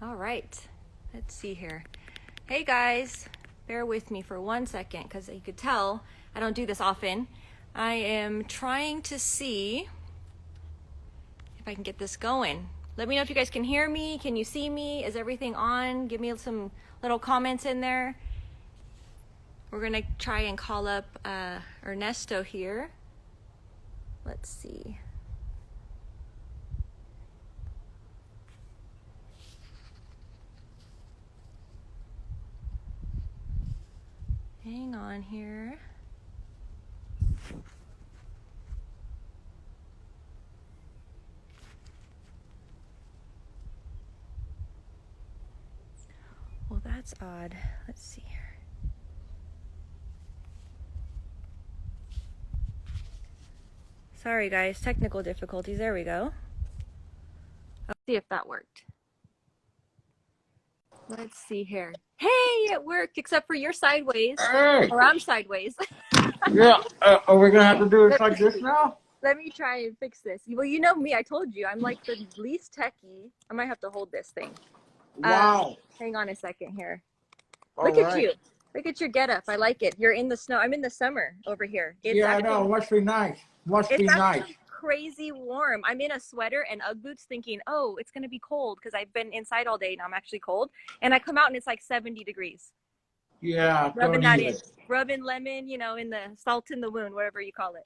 All right, let's see here. Hey guys, bear with me for 1 second because you could tell I don't do this often. I am trying to see if I can get this going. Let me know if you guys can hear me. Can you see me? Is everything on? Give me some little comments in there. We're gonna try and call up Ernesto here. Let's see. Hang on here. Well, that's odd. Let's see here. Sorry guys, technical difficulties. There we go. Let's see if that worked. Let's see here. Hey, it worked, except for you're sideways. Hey! Or I'm sideways. Yeah, are we gonna have to do it like this now? Let me try and fix this. Well, you know me, I told you, I'm like the least techie. I might have to hold this thing. Wow. Hang on a second here. All Look at right. you. Look at your getup. I like it. You're in the snow. I'm in the summer over here. It's Yeah, actually, I know. Must be nice. Must it's be nice. actually crazy warm. I'm in a sweater and Ugg boots thinking, oh, it's going to be cold because I've been inside all day and I'm actually cold. And I come out and it's like 70 degrees. Yeah, Rubbing don't that even. in. Rubbing lemon, you know, in the salt in the wound, whatever you call it.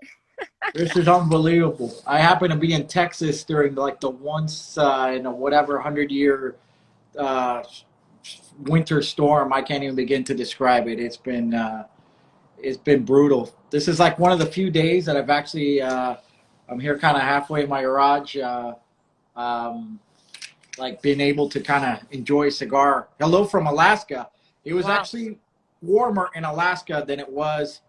This is unbelievable. I happen to be in Texas during like the once in a whatever 100-year uh, winter storm. I can't even begin to describe it. It's been brutal. This is like one of the few days that I've actually I'm here kind of halfway in my garage. Um, like being able to kind of enjoy a cigar. Hello from Alaska. It was Wow. actually warmer in Alaska than it was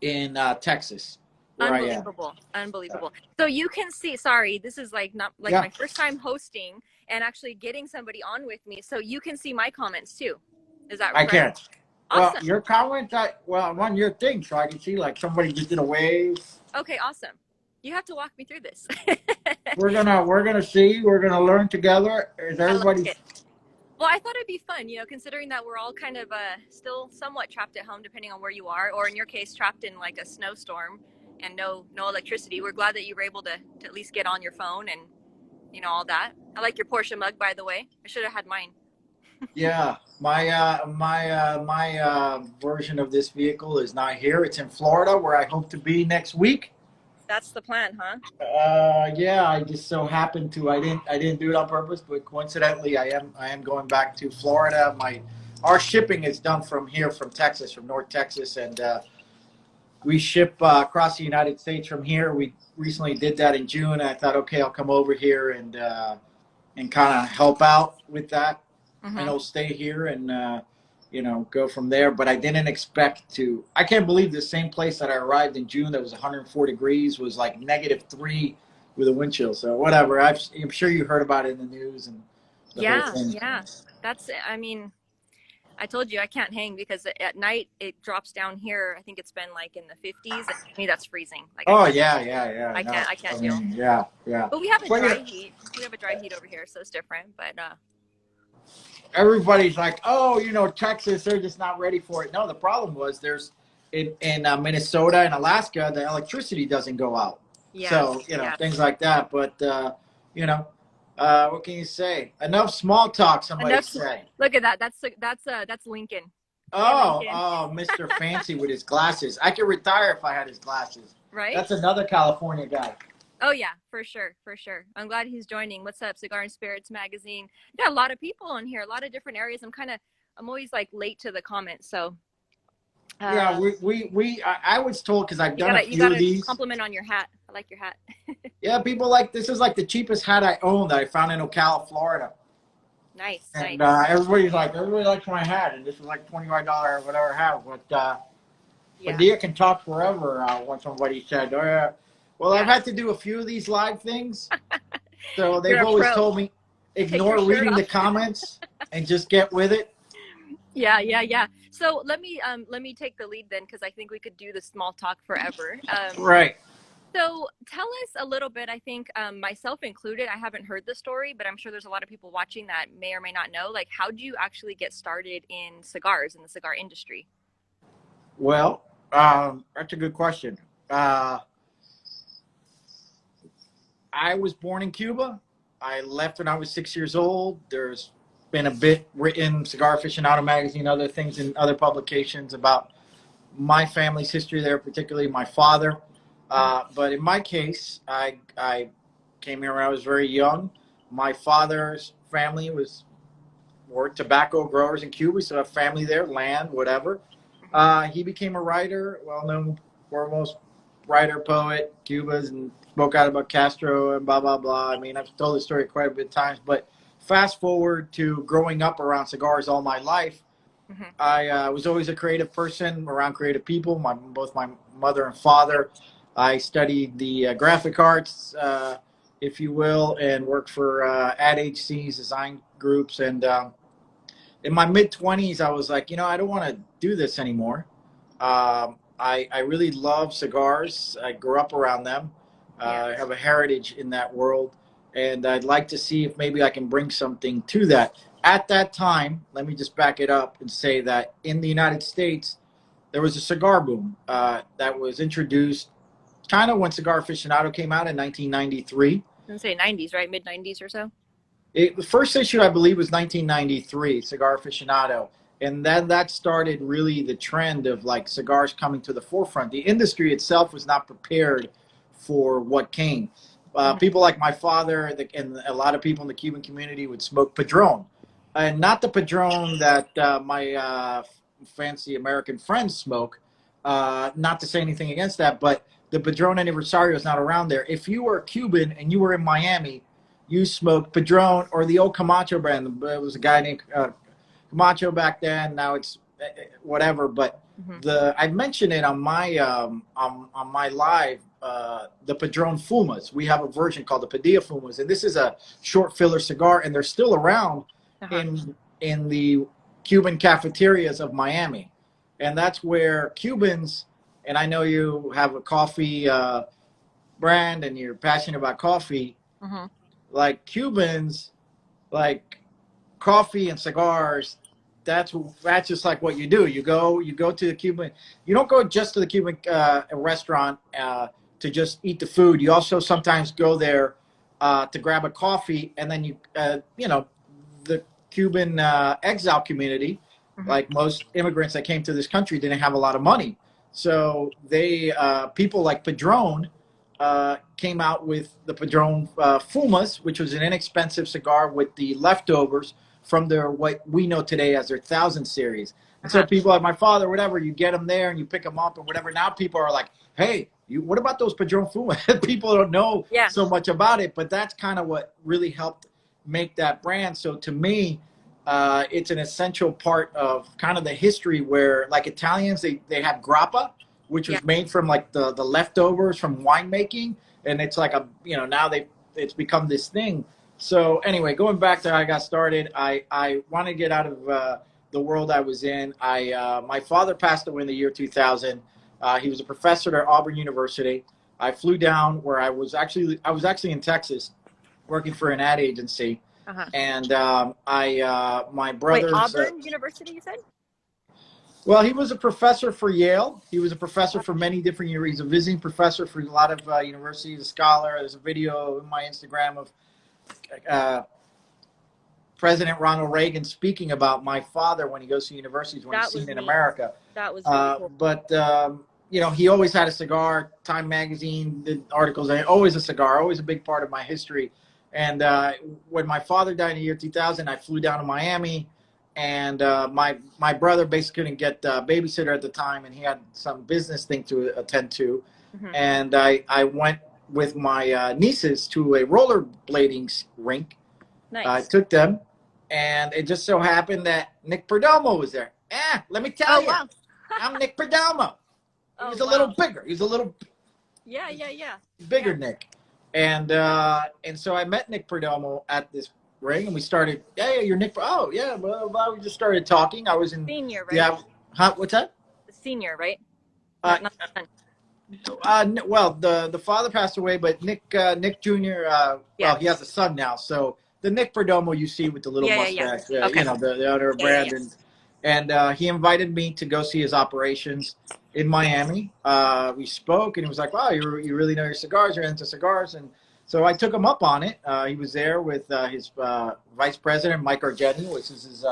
in Texas, where I am. Unbelievable. Unbelievable. So you can see, sorry, this is like not like Yeah. my first time hosting and actually getting somebody on with me. So you can see my comments too. Is that I right? can't. Awesome. Well, your comments, I'm on your thing, so I can see like somebody just did a wave. Okay, awesome. You have to walk me through this. We're gonna see. We're gonna learn together. Is I like everybody? it. Well, I thought it'd be fun, you know, considering that we're all kind of still somewhat trapped at home, depending on where you are, or in your case, trapped in like a snowstorm and no electricity. We're glad that you were able to at least get on your phone and, you know, all that. I like your Porsche mug, by the way. I should have had mine. Yeah, my version of this vehicle is not here. It's in Florida, where I hope to be next week. That's the plan, huh? Yeah, I just so happened to. I didn't do it on purpose, but coincidentally, I am going back to Florida. Our shipping is done from here, from Texas, from North Texas, and we ship across the United States from here. We recently did that in June. And I thought, okay, I'll come over here and kind of help out with that. Mm-hmm. And I'll stay here and go from there. But I didn't expect to. I can't believe the same place that I arrived in June that was 104 degrees was like -3 with a wind chill. So whatever. I'm sure you heard about it in the news and the whole thing. Yeah. That's, I mean, I told you I can't hang because at night it drops down here. I think it's been like in the 50s. To me, that's freezing. Like, Oh yeah. I can't deal. Yeah. But we have a Well, dry heat. We have a dry heat over here, so it's different. But everybody's like, oh, Texas, they're just not ready for it. No, the problem was there's in Minnesota and Alaska, the electricity doesn't go out. yeah. So, Yeah. things like that. But, what can you say? Enough small talk, somebody say. Look at that. That's Lincoln. Oh, Lincoln. Mr. Fancy with his glasses. I could retire if I had his glasses. Right? That's another California guy. Oh yeah, for sure. I'm glad he's joining. What's up, Cigar and Spirits Magazine? We got a lot of people on here, a lot of different areas. I'm always like late to the comments, so. Yeah, I was told, because I've done a few you got of these. compliment on your hat. I like your hat. Yeah, people this is like the cheapest hat I own that I found in Ocala, Florida. Nice. And everybody likes my hat, and this is like $25 or whatever hat. But Dia can talk forever. When somebody said, "Oh yeah," well, I've had to do a few of these live things, so they've always told me ignore reading the comments and just get with it. Yeah. So let me take the lead then, because I think we could do the small talk forever. Right. So tell us a little bit. I think myself included, I haven't heard the story, but I'm sure there's a lot of people watching that may or may not know. Like, how did you actually get started in cigars in the cigar industry? Well, that's a good question. Uh, I was born in Cuba. I left when I was 6 years old. There's been a bit written, Cigar Aficionado magazine, other things in other publications about my family's history there, particularly my father. Mhm. But in my case, I came here when I was very young. My father's family were tobacco growers in Cuba, so I have family there, land, whatever. He became a writer, well known foremost writer, poet, Cubas, and spoke out about Castro and blah, blah, blah. I mean, I've told this story quite a bit of times, but fast forward to growing up around cigars all my life, Mhm. I was always a creative person around creative people, both my mother and father. I studied the graphic arts, if you will, and worked for ad agencies, design groups, and in my mid 20s, I was like, I don't want to do this anymore. I really love cigars. I grew up around them. Yeah. I have a heritage in that world, and I'd like to see if maybe I can bring something to that. At that time, let me just back it up and say that in the United States, there was a cigar boom that was introduced kind of when Cigar Aficionado came out in 1993. I'm gonna say 90s, right? Mid 90s or so. The first issue, I believe, was 1993, Cigar Aficionado. And then that started really the trend of like cigars coming to the forefront. The industry itself was not prepared for what came. Hmm. People like my father and a lot of people in the Cuban community would smoke Padron. And not the Padron that my fancy American friends smoke. Not to say anything against that, but the Padron Aniversario is not around there. If you were Cuban and you were in Miami, you smoked Padron or the old Camacho brand. It was a guy named Camacho back then. Now it's whatever. But Hmm. I mentioned it on my live. The Padron Fumas. We have a version called the Padilla Fumas, and this is a short filler cigar, and they're still around Uh-huh. in the Cuban cafeterias of Miami, and that's where Cubans. And I know you have a coffee brand, and you're passionate about coffee Hmm. like Cubans, like coffee and cigars. That's just like what you do. You go to the Cuban. You don't go just to the Cuban restaurant to just eat the food. You also sometimes go there to grab a coffee, and then the Cuban exile community, Hmm. like most immigrants that came to this country, didn't have a lot of money. So they people like Padron came out with the Padron Fumas, which was an inexpensive cigar with the leftovers from their what we know today as their 1000 series. And so Uh-huh. people like my father, whatever, you get them there and you pick them up and whatever. Now people are like, hey, what about those Padron Fumas? People don't know Yeah. so much about it, but that's kind of what really helped make that brand. So to me, it's an essential part of kind of the history where like Italians, they have grappa, which Yeah. was made from like the leftovers from winemaking, and it's like now it's become this thing. So anyway, going back to how I got started, I wanted to get out of the world I was in. My father passed away in the year 2000. He was a professor at Auburn University. I flew down where I was actually in Texas working for an ad agency, Uh-huh. and my Wait, brother's Auburn University, you said? well, he was a professor for Yale. He was a professor for many different years. He's a visiting professor for a lot of universities, a scholar. There's a video in my Instagram of uh, President Ronald Reagan speaking about my father when he goes to universities when he's That was seen in neat. America. That was really cool. But he always had a cigar. Time magazine did articles. Always a cigar. Always a big part of my history. And when my father died in the year 2000, I flew down to Miami, and my brother basically couldn't get a babysitter at the time, and he had some business thing to attend to, Hmm. and I went with my nieces to a rollerblading rink. I Nice. took them, and it just so happened that Nick Perdomo was there. Let me tell Oh, you, wow. I'm Nick Perdomo. He Oh, was a little wow. bigger. He was a little Yeah, yeah, yeah. bigger Yeah. Nick, and so I met Nick Perdomo at this ring, and we started. Hey, you're Nick. Oh, yeah. Blah, blah, blah. We just started talking. I was in. Senior, right? Yeah. Huh, what's that? The senior, right? Uh, Not the son. Well, the father passed away, but Nick Jr. Yeah. Well, he has a son now. So the Nick Perdomo you see with the little Yeah. mustache, Okay. the owner of Yeah. Brandon, and he invited me to go see his operations in Yes. Miami. We spoke, and he was like, "Wow, you really know your cigars. You're into cigars." And so I took him up on it. He was there with his vice president, Mike Argenti, which is his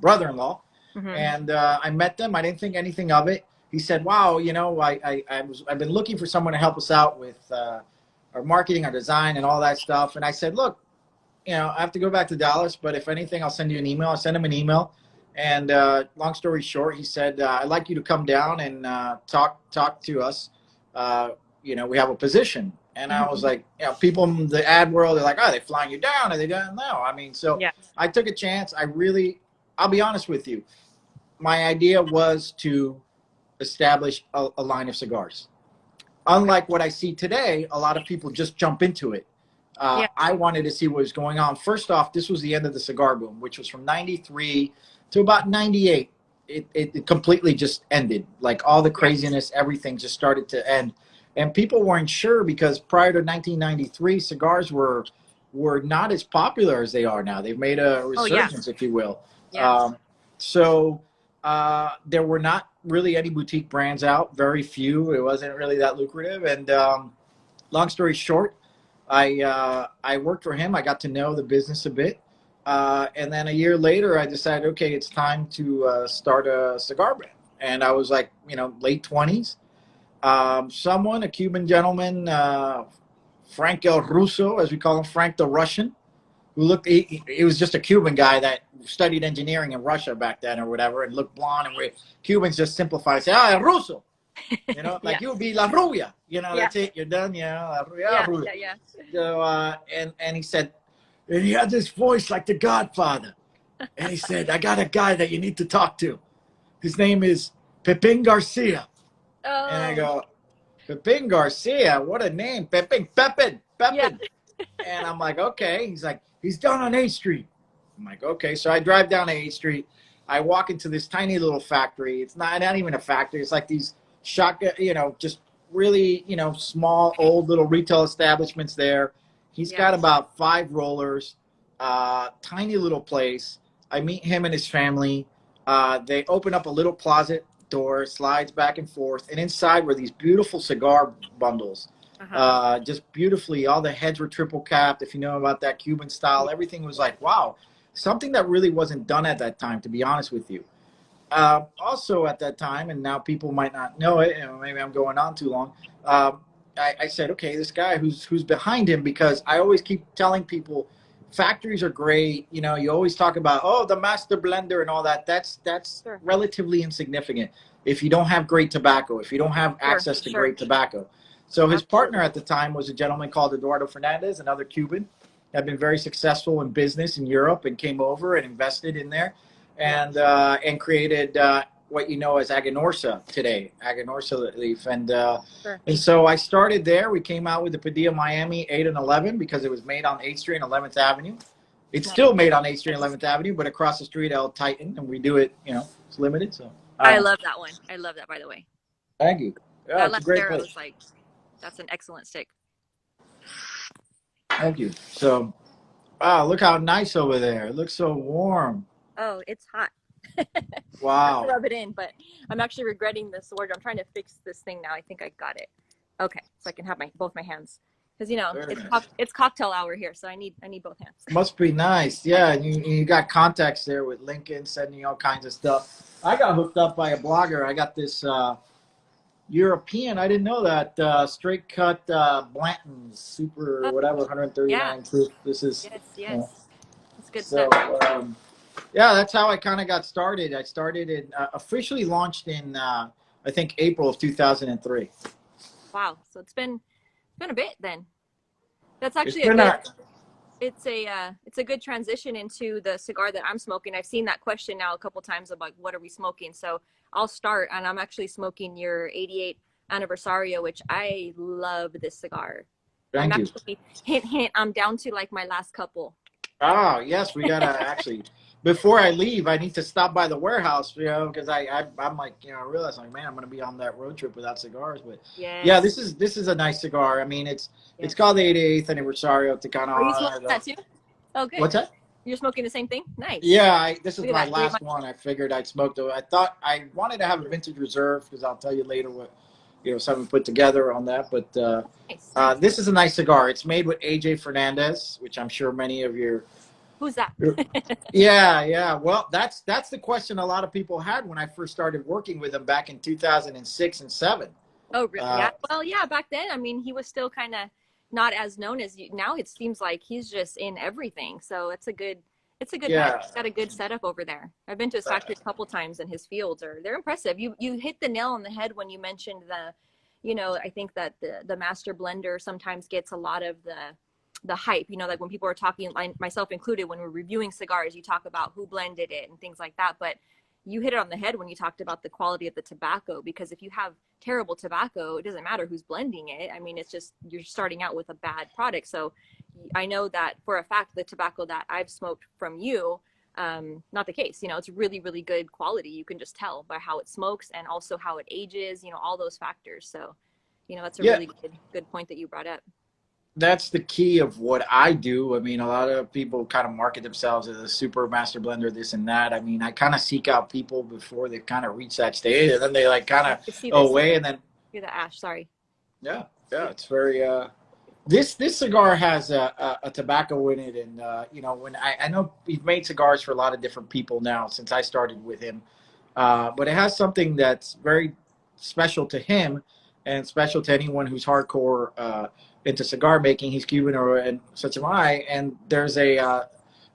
brother-in-law, Hmm. and I met them. I didn't think anything of it. He said, "Wow, I've been looking for someone to help us out with our marketing, our design, and all that stuff." And I said, "Look, I have to go back to Dallas, but if anything, I'll send you an email." I sent him an email, and long story short, he said, "I'd like you to come down and talk to us. We have a position." And I was Hmm. like, people in the ad world, they're like, "Oh, are they flying you down? Are they doing?" No, I mean, so Yeah. I took a chance. I'll be honest with you. My idea was to establish a line of cigars. Okay. Unlike what I see today, a lot of people just jump into it. Yeah. I wanted to see what was going on. First off, this was the end of the cigar boom, which was from 93 to about 98. It completely just ended. Like all the Yeah. craziness, everything just started to end. And people weren't sure because prior to 1993, cigars were not as popular as they are now. They've made a Oh yeah. resurgence, if you will. Yeah. So there were not really any boutique brands out, very few. It wasn't really that lucrative. And long story short, I worked for him. I got to know the business a bit. And then a year later, I decided, okay, it's time to start a cigar brand. And I was like, late 20s. A Cuban gentleman, Frank El Russo, as we call him, Frank the Russian, who he was just a Cuban guy that studied engineering in Russia back then or whatever, and looked blonde. And Cubans just simplify, say, Russo. Like Yeah. you would be La Rubia. Yeah. That's it. You're done. La Rubia, Yeah. Rubia. Yeah. So, and he said, and he had this voice like the Godfather. And he said, I got a guy that you need to talk to. His name is Pepin Garcia. And I Oh. go, Pepin Garcia, what a name. Yeah. Pepin. And I'm like, okay. He's like, he's down on 8th Street. I'm like, okay. So I drive down 8th Street. I walk into this tiny little factory. It's not even a factory. It's like these shotgun, just really, small, old little retail establishments there. He's Yeah. got about 5 rollers, tiny little place. I meet him and his family. They open up a little closet door, slides back and forth, and inside were these beautiful cigar bundles. Uh-huh. Just beautifully, all the heads were triple capped. If you know about that Cuban style, everything was like, wow, something that really wasn't done at that time, to be honest with you. Also at that time, and now people might not know it, and maybe I'm going on too long. I said, okay, this guy who's behind him, because I always keep telling people, factories are great. You always talk about, oh, the master blender and all that. That's Sure. relatively insignificant if you don't have great tobacco, if you don't have Sure. access to Sure. great tobacco. So his partner Absolutely. at the time was a gentleman called Eduardo Fernandez, another Cuban, had been very successful in business in Europe and came over and invested in there Yeah. and created what you know as Aganorsa today, Aganorsa leaf. Sure. And so I started there. We came out with the Padilla Miami 8 and 11 because it was made on 8th Street and 11th Avenue. It's Nice. still made on 8th Street and Nice. 11th Avenue, but across the street, El Titan, and we do it, it's limited. So I love that one. I love that, by the way. thank you. Yeah, That it's a great Lancero place. is like, that's an excellent stick. Thank you. So, wow, look how nice over there. It looks so warm. Oh, it's hot. Not to Wow. rub it in, but I'm actually regretting this order. I'm trying to fix this thing now. I think I got it. Okay, so I can have both my hands because Very it's nice. it's cocktail hour here, so I need both hands. Must be nice. Yeah, and you got contacts there with Lincoln sending you all kinds of stuff. I got hooked up by a blogger. I got this European. I didn't know that straight cut Blanton's super Oh, whatever yeah. 139 proof. This is Yes. you know, Yes. That's good so stuff. yeah, that's how I kind of got started. I started in officially launched in I think April of 2003. Wow. So it's been a bit then. That's It's actually a been good. a It's a good transition into the cigar that I'm smoking. I've seen that question now a couple times of like, what are we smoking? So I'll start, and I'm actually smoking your 88 Anniversario, which I love this cigar. I'm thank you. actually hint hint. I'm down to like my last couple. Oh, yes, we gotta actually. Before I leave, I need to stop by the warehouse, because I'm like, I realize like, man, I'm gonna be on that road trip without cigars. But yeah, Yes, this is a nice cigar. I mean, it's yes. called the 88th anniversario to kind of Are you smoking honor the. that too? Oh, good. What's that? You're smoking the same thing? Nice. Yeah, this is Look at my that. Three of my last one. I figured I'd smoke though. I thought I wanted to have a vintage reserve because I'll tell you later what something put together on that. But nice, nice. this is a nice cigar. It's made with AJ Fernandez, which I'm sure many of Who's that? yeah, yeah. Well, that's the question a lot of people had when I first started working with him back in 2006 and seven. Oh, Uh, yeah. Well, yeah, back then, I mean, he was still kind of not as known as you. Now it seems like he's just in everything. So it's a good bet. yeah, He's got a good setup over there. I've been to his factory a couple times, and his fields they're impressive. You hit the nail on the head when you mentioned I think that the master blender sometimes gets a lot of the hype. Like when people are talking, myself included, when we're reviewing cigars, you talk about who blended it and things like that. But you hit it on the head when you talked about the quality of the tobacco, because if you have terrible tobacco, it doesn't matter who's blending it. I mean, it's just you're starting out with a bad product. So I know that for a fact the tobacco that I've smoked from you, not the case. It's really, really good quality. You can just tell by how it smokes and also how it ages, all those factors. So, that's a yeah. really good point that you brought up. That's the key of what I do. I mean, a lot of people kind of market themselves as a super master blender, this and that. I mean, I kind of seek out people before they kind of reach that stage, and then they like kind I of can see this. away, and then Hear the ash. Sorry. yeah, yeah, it's very. This cigar has a tobacco in it, and when I know we've made cigars for a lot of different people now since I started with him, but it has something that's very special to him and special to anyone who's hardcore into cigar making. He's Cuban, and such am I. And there's a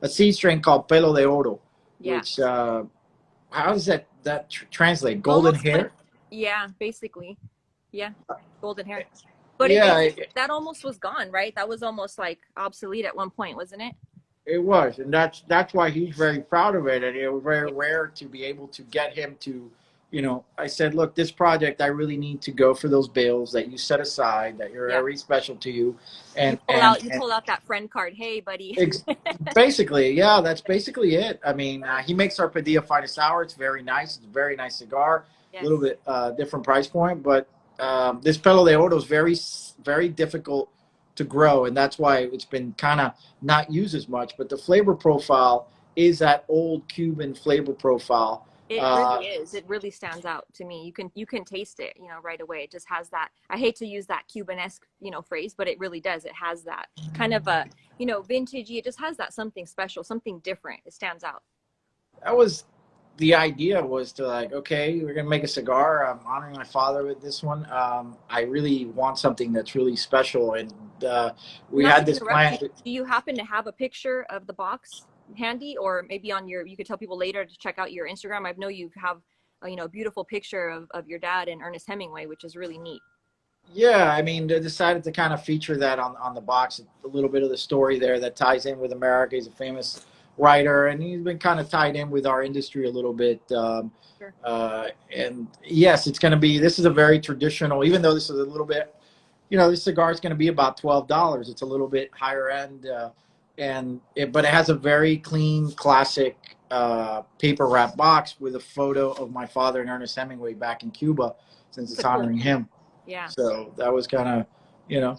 seed strain called Pelo de Oro, Yeah. which how does that translate? Golden Almost like, hair? yeah, basically. Yeah. Golden hair. But Yeah, that almost was gone, right? That was almost like obsolete at one point, wasn't it? it was, and that's why he's very proud of it, and it was very Yeah. rare to be able to get him to, I said, look, this project, I really need to go for those bills that you set aside, that are Yeah. very special to you, You and pull and out you and pull out that friend card. Hey, buddy. ex- basically, yeah, that's basically it. I mean, he makes our Padilla Finest Sour. It's very nice. It's a very nice cigar. A Yes. little bit different price point, but this Pelo de Oro is very, very difficult to grow, and that's why it's been kind of not used as much. But the flavor profile is that old Cuban flavor profile. It really is. It really stands out to me. You can taste it, right away. It just has that. I hate to use that Cuban-esque, phrase, but it really does. It has that kind of a, vintagey. It just has that something special, something different. It stands out. That was the idea, was to like, okay, we're gonna make a cigar. I'm honoring my father with this one. I really want something that's really special, and we Not had to this interrupt plan. you, do you happen to have a picture of the box handy, or maybe you could tell people later to check out your Instagram? I know you have a beautiful picture of your dad and Ernest Hemingway, which is really neat. Yeah, I mean, they decided to kind of feature that on the box, a little bit of the story there that ties in with America. He's a famous writer, and he's been kind of tied in with our industry a little bit. Sure. And yes, it's going to be. This is a very traditional, even though this is a little bit. This cigar is going to be about $12. It's a little bit higher end, but it has a very clean, classic paper wrap box with a photo of my father and Ernest Hemingway back in Cuba, since It's it's a cool. honoring him. Yeah. So that was kind of, you know,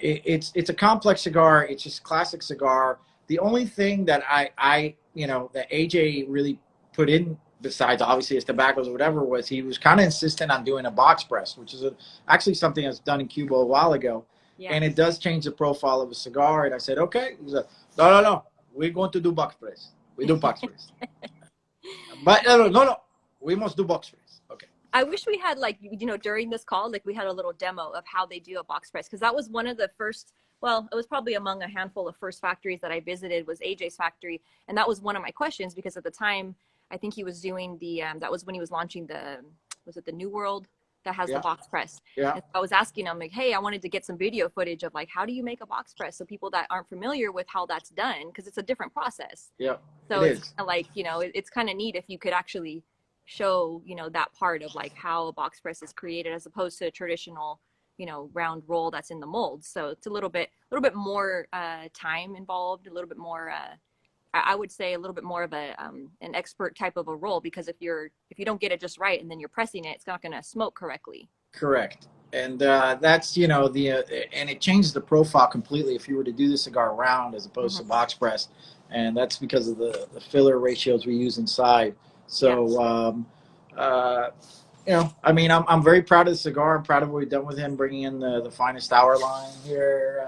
it's a complex cigar. It's just classic cigar. The only thing that that AJ really put in, besides obviously his tobaccos or whatever, was he was kind of insistent on doing a box press, which is actually something that's done in Cuba a while ago. Yeah. And it does change the profile of a cigar. And I said, okay. He said, no. We're going to do box press. We do box press. But no. We must do box press. Okay. I wish we had during this call, we had a little demo of how they do a box press, because that was one of the first, well, it was probably among a handful of first factories that I visited was AJ's factory. And that was one of my questions, because at the time, I think he was doing that was when he was launching was it the New World that has the box press? Yeah. And so I was asking him hey, I wanted to get some video footage of how do you make a box press? So people that aren't familiar with how that's done, because it's a different process. Yeah. So it's it's kind of neat if you could actually show that part of how a box press is created, as opposed to a traditional round roll that's in the mold. So it's a little bit more time involved, a little bit more. I would say a little bit more of an expert type of a roll, because if you don't get it just right and then you're pressing it, it's not going to smoke correctly. Correct. And that's, and it changes the profile completely if you were to do the cigar round as opposed to Mm-hmm. box press. And that's because of the filler ratios we use inside. Yeah, So, I mean, I'm very proud of the cigar. I'm proud of what we've done with him, bringing in the finest hour line here,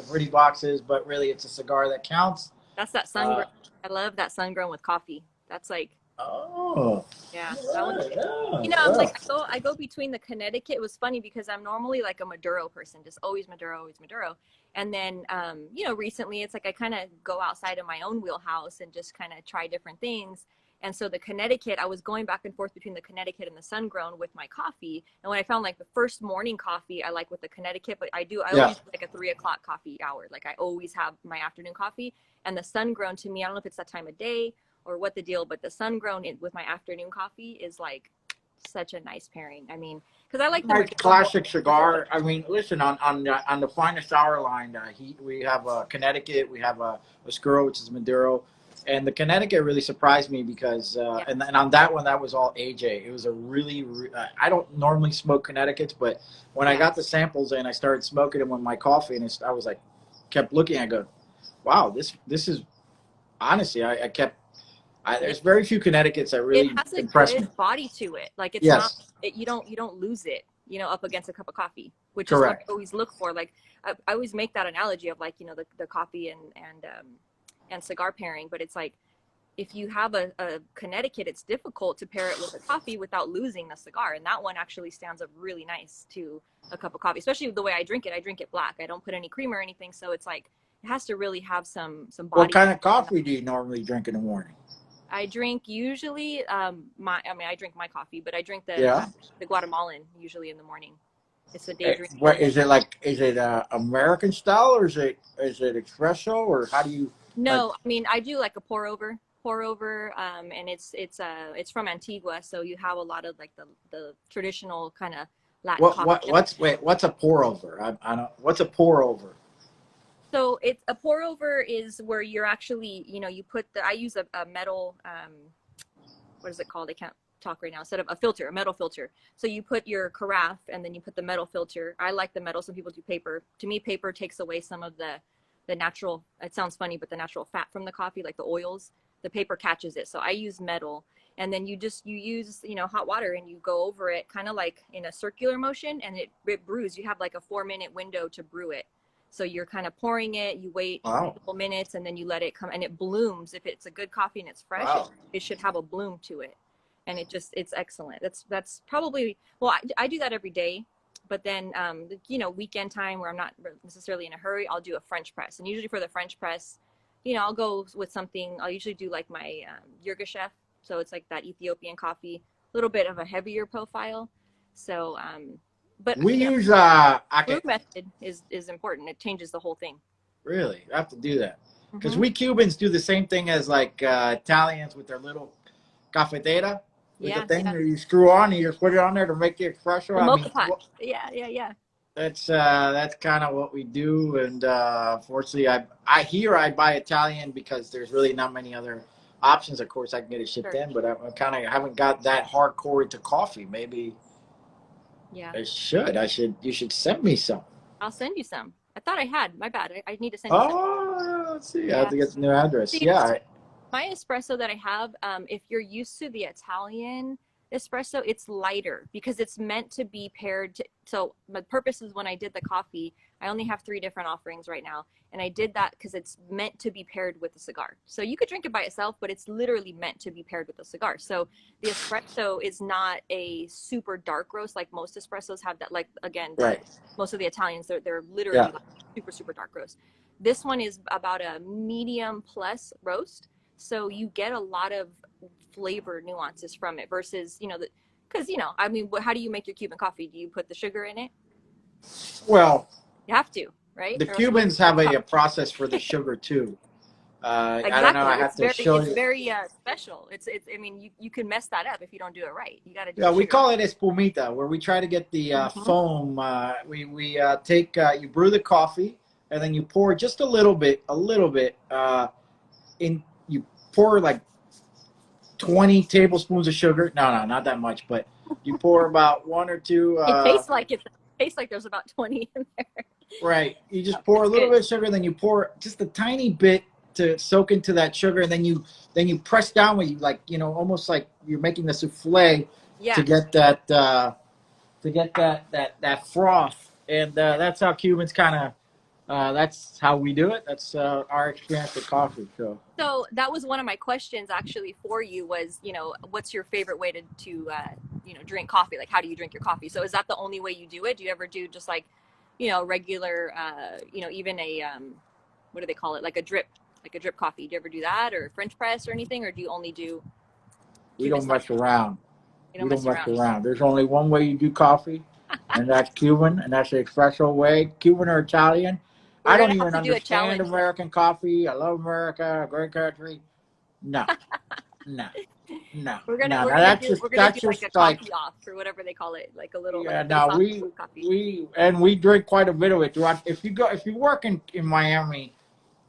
pretty boxes, but really it's a cigar that counts. that's that sun grown. Uh, I love that sun grown with coffee. That's like, oh, yeah, that one. all right, yeah, I'm like, well. I go between the Connecticut. It was funny because I'm normally like a Maduro person, just always Maduro, always Maduro. And then, recently it's like I kind of go outside of my own wheelhouse and just kind of try different things. And so the Connecticut, I was going back and forth between the Connecticut and the sun grown with my coffee. And when I found like the first morning coffee, I like with the Connecticut, but I Yeah. always do like a 3 o'clock coffee hour. Like I always have my afternoon coffee. And the sun grown, to me, I don't know if it's that time of day or what the deal, but the sun grown with my afternoon coffee is like such a nice pairing. I mean, because I like the Nice Maduro more. classic cigar. I mean, listen, on the finest hour line, we have a Connecticut, we have a Oscuro, which is Maduro, and the Connecticut really surprised me because, Yeah, and on that one, that was all AJ. It was a really, I don't normally smoke Connecticut's, but when I yeah. got the samples in, I started smoking them with my coffee, and I was like, kept looking, I go, wow, this is honestly, I kept, there's very few Connecticut's that It really has a impressed me. good body to it. Like it's not, Yes, you don't lose it, up against a cup of coffee, which is what I correct. always look for. Like I always make that analogy of like, the coffee and cigar pairing, but it's like, if you have a Connecticut, it's difficult to pair it with a coffee without losing the cigar. And that one actually stands up really nice to a cup of coffee, especially the way I drink it. I drink it black. I don't put any cream or anything. So it's like, it has to really have some What body. kind of coffee do you normally drink in the morning? I drink usually, I drink my coffee, but I drink Yeah. the Guatemalan usually in the morning. It's the Eh, daydream What blend. is it like? Is it American style or is it espresso or how do you like? No, I mean, I do like a pour over, and it's from Antigua, so you have a lot of like the traditional kind of Latin coffee. What's a pour over? I don't. What's a pour over? So it's a pour over is where you're actually, you put I use a metal, what is it called? I can't talk right now. Instead of a filter, a metal filter. So you put your carafe and then you put the metal filter. I like the metal. Some people do paper. To me, paper takes away some of the natural, it sounds funny, but the natural fat from the coffee, like the oils, the paper catches it. So I use metal. And then you use, hot water and you go over it kind of like in a circular motion, and it brews. You have like a 4-minute window to brew it. So you're kind of pouring it, you wait a Wow. couple minutes, and then you let it come, and it blooms. If it's a good coffee and it's fresh, Wow. it should have a bloom to it. And it's excellent. That's probably, well, I do that every day. But then, weekend time where I'm not necessarily in a hurry, I'll do a French press. And usually for the French press, I'll go with something. I'll usually do like my Yirgacheffe. So it's like that Ethiopian coffee, a little bit of a heavier profile. So, but We use I brew can method is important. It changes the whole thing. really I have to do that because Hmm. we Cubans do the same thing as like Italians with their little cafetera with the Yeah, thing yeah. that you screw on and you put it on there to make the espresso. The I mean, mocha pot. Yeah, yeah, yeah. that's kind of what we do, and fortunately, I buy Italian because there's really not many other options. Of course, I can get it shipped Sure. in, but I kind of haven't got that hardcore into coffee. Maybe Yeah. I should. I should. You should send me some. I'll send you some. I thought I had. My bad. I need to send you some. Oh, let's see. I have Yeah. to get the new address. See, Yeah. my espresso that I have, if you're used to the Italian espresso, it's lighter because it's meant to be paired to, so my purpose is when I did the coffee, I only have 3 different offerings right now. And I did that because it's meant to be paired with a cigar. So you could drink it by itself, but it's literally meant to be paired with a cigar. So the espresso is not a super dark roast like most espressos have that, like, again, Right. most of the Italians, they're literally Yeah. like super, super dark roast. This one is about a medium plus roast. So you get a lot of flavor nuances from it versus, because, I mean, how do you make your Cuban coffee? Do you put the sugar in it? Well, You have to, right? the Or else it looks Cubans have like a process for the sugar too. I don't know. I Exactly. have to show It's you. very special. It's I mean, you can mess that up if you don't do it right. You got to do Yeah, the we sugar. call it espumita, where we try to get the Hmm. foam. We take you brew the coffee, and then you pour just a little bit in. You pour like 20 tablespoons of sugar. No, no, not that much, but you pour about one or two. It tastes like it tastes like there's about 20 in there. Right. You Oh, just pour a it's little good. bit of sugar, then you pour just a tiny bit to soak into that sugar, and then you press down with you like almost like you're making the souffle to Yeah. get that that froth, and Yeah. that's how Cubans kind of that's how we do it. That's our experience with coffee. So So that was one of my questions actually for you was, what's your favorite way to drink coffee? Like, how do you drink your coffee? So is that the only way you do it? Do you ever do just like, regular, even a, what do they call it? Like a drip coffee. Do you ever do that or French press or anything? Or do you only do we Cuban don't style? mess around. You don't We don't mess mess around. around. There's only one way you do coffee, and that's Cuban, and that's the espresso way. Cuban or Italian. I We're don't going to have even to do a understand challenge then. American coffee. I love America, a great country. No, no, no, no. No, We're gonna do that's like a just like coffee off or whatever they call it, like a little like yeah. a No, face off coffee. we drink quite a bit of it throughout. If you work in Miami,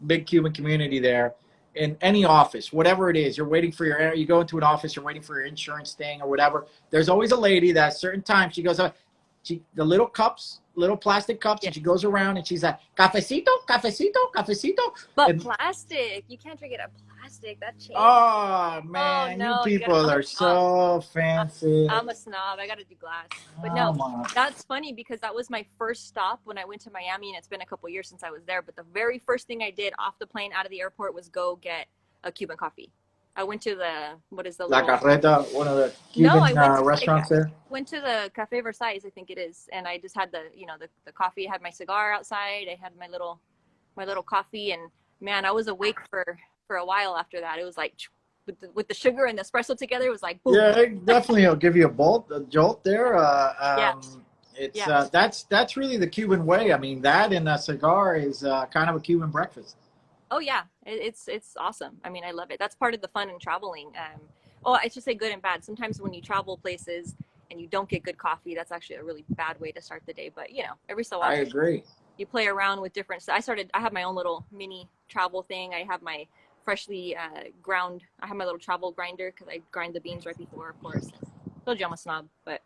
big Cuban community there, in any office, whatever it is, you're waiting for you go into an office, you're waiting for your insurance thing or whatever. There's always a lady that at certain times she goes, the little cups, little plastic cups, Yeah. and she goes around and she's like, cafecito, cafecito, cafecito. But And plastic, you can't drink it out of plastic. That changed. oh Oh man, you no, you gotta. people I'm a are snob. so I- fancy. I'm a snob. I gotta do glass. But Oh no, my. that's funny because that was my first stop when I went to Miami, and it's been a couple years since I was there. But the very first thing I did off the plane out of the airport was go get a Cuban coffee. I went to the what is the La little Carreta, one of the no, Cuban I went to restaurants there. went to the Cafe Versailles, I think it is, and I just had the coffee. I had my cigar outside. I had my little coffee, and man, I was awake for a while after that. It was like with the sugar and the espresso together, it was like boom. Yeah, it definitely will give you a jolt there. Yeah, It's yeah. that's really the Cuban way. I mean, that and a cigar is kind of a Cuban breakfast. Oh yeah, it's awesome. I mean, I love it. That's part of the fun in traveling. Oh, I should say good and bad. Sometimes when you travel places and you don't get good coffee, that's actually a really bad way to start the day. But every so I often agree. you play around with different. I have my own little mini travel thing. I have my freshly ground. I have my little travel grinder because I grind the beans right before, of course. Told you I'm a snob, but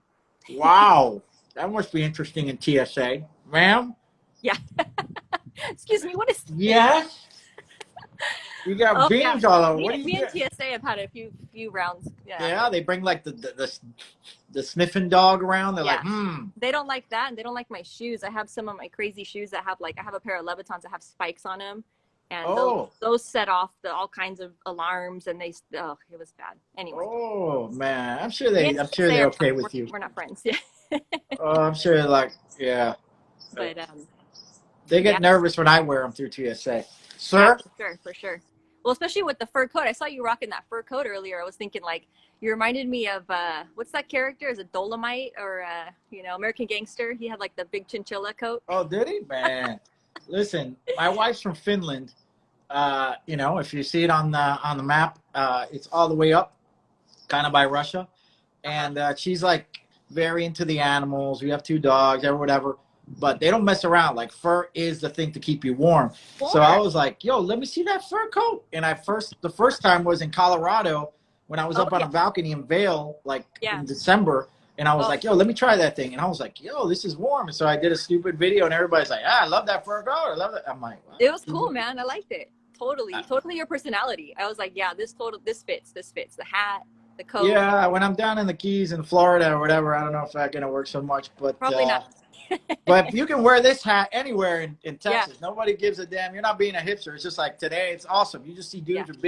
Wow, that must be interesting in TSA, ma'am. yeah. Excuse me, what is this? Yes, you got Oh yeah, beans all over. me, What do you me and get? TSA have had a few rounds. Yeah, Yeah, they bring like the sniffing dog around. They're like, yeah. hmm. They don't like that, and they don't like my shoes. I have some of my crazy shoes that have I have a pair of Louboutins that have spikes on them, and those Oh, those set off all kinds of alarms, and it was bad. Anyway, oh man, me and I'm sure TSA they're are okay we're, with you. we're not friends. Yeah, Oh, I'm sure like yeah. but They yeah, get nervous when I wear them through TSA. yeah, Sir? for sure, for sure. Well, especially with the fur coat. I saw you rocking that fur coat earlier. I was thinking like you reminded me of what's that character? Is it Dolomite or American Gangster? He had like the big chinchilla coat. Oh, did he? Man. Listen, my wife's from Finland. If you see it on the map, it's all the way up, kind of by Russia. Uh-huh. And she's like very into the animals. We have two dogs or whatever. But they don't mess around. Like fur is the thing to keep you warm. So I Warm. was like, "Yo, let me see that fur coat." And the first time was in Colorado when I was Oh up on yeah, a balcony in Vail, like yeah. in December. And I was Oh, like, "Yo, let me try that thing." And I was like, "Yo, this is warm." And so I did a stupid video, and everybody's like, "Ah, I love that fur coat. I love it." I'm like, it was cool, "What?" man. I liked it. Totally, totally your personality. I was like, yeah, this fits. This fits. The hat, the coat. Yeah, when I'm down in the Keys in Florida or whatever, I don't know if that's gonna work so much, Probably not. but you can wear this hat anywhere in Yeah, Texas. Nobody gives a damn. You're not being a hipster. It's just like today, it's awesome. You just see yeah. dudes with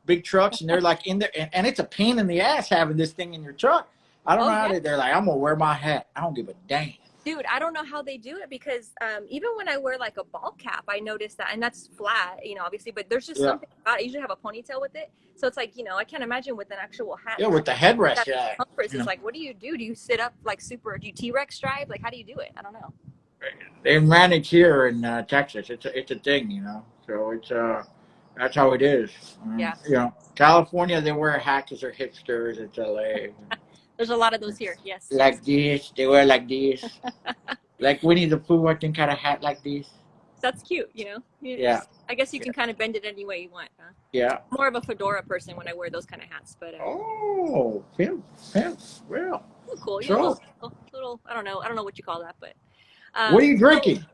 big trucks, and they're like in there, and it's a pain in the ass having this thing in your truck. I don't Oh know how yeah. they're like, I'm gonna wear my hat. I don't give a damn. Dude, I don't know how they do it because even when I wear like a ball cap, I notice that, and that's flat, obviously, but there's just Yeah, something about it. I usually have a ponytail with it. So it's like, I can't imagine with an actual hat yeah, and with the headrest, that yeah. circumference. You It's know, like, what do you do? Do you sit up like do you T-Rex drive? Like, how do you do it? I don't know. they manage here in Texas. It's a thing, So That's how it is. Yeah, You know, California, they wear a hat because they're hipsters. It's LA. there's a lot of those here. Yes, yes. Like this, they wear like this. Like Winnie the Pooh, I think, had a hat like this. That's cute, you know. Yeah, I guess you yeah, can kind of bend it any way you want. Huh? yeah. More of a fedora person when I wear those kind of hats, but Oh, him. Well, cool. You know, so little. I don't know what you call that, but what are you so drinking?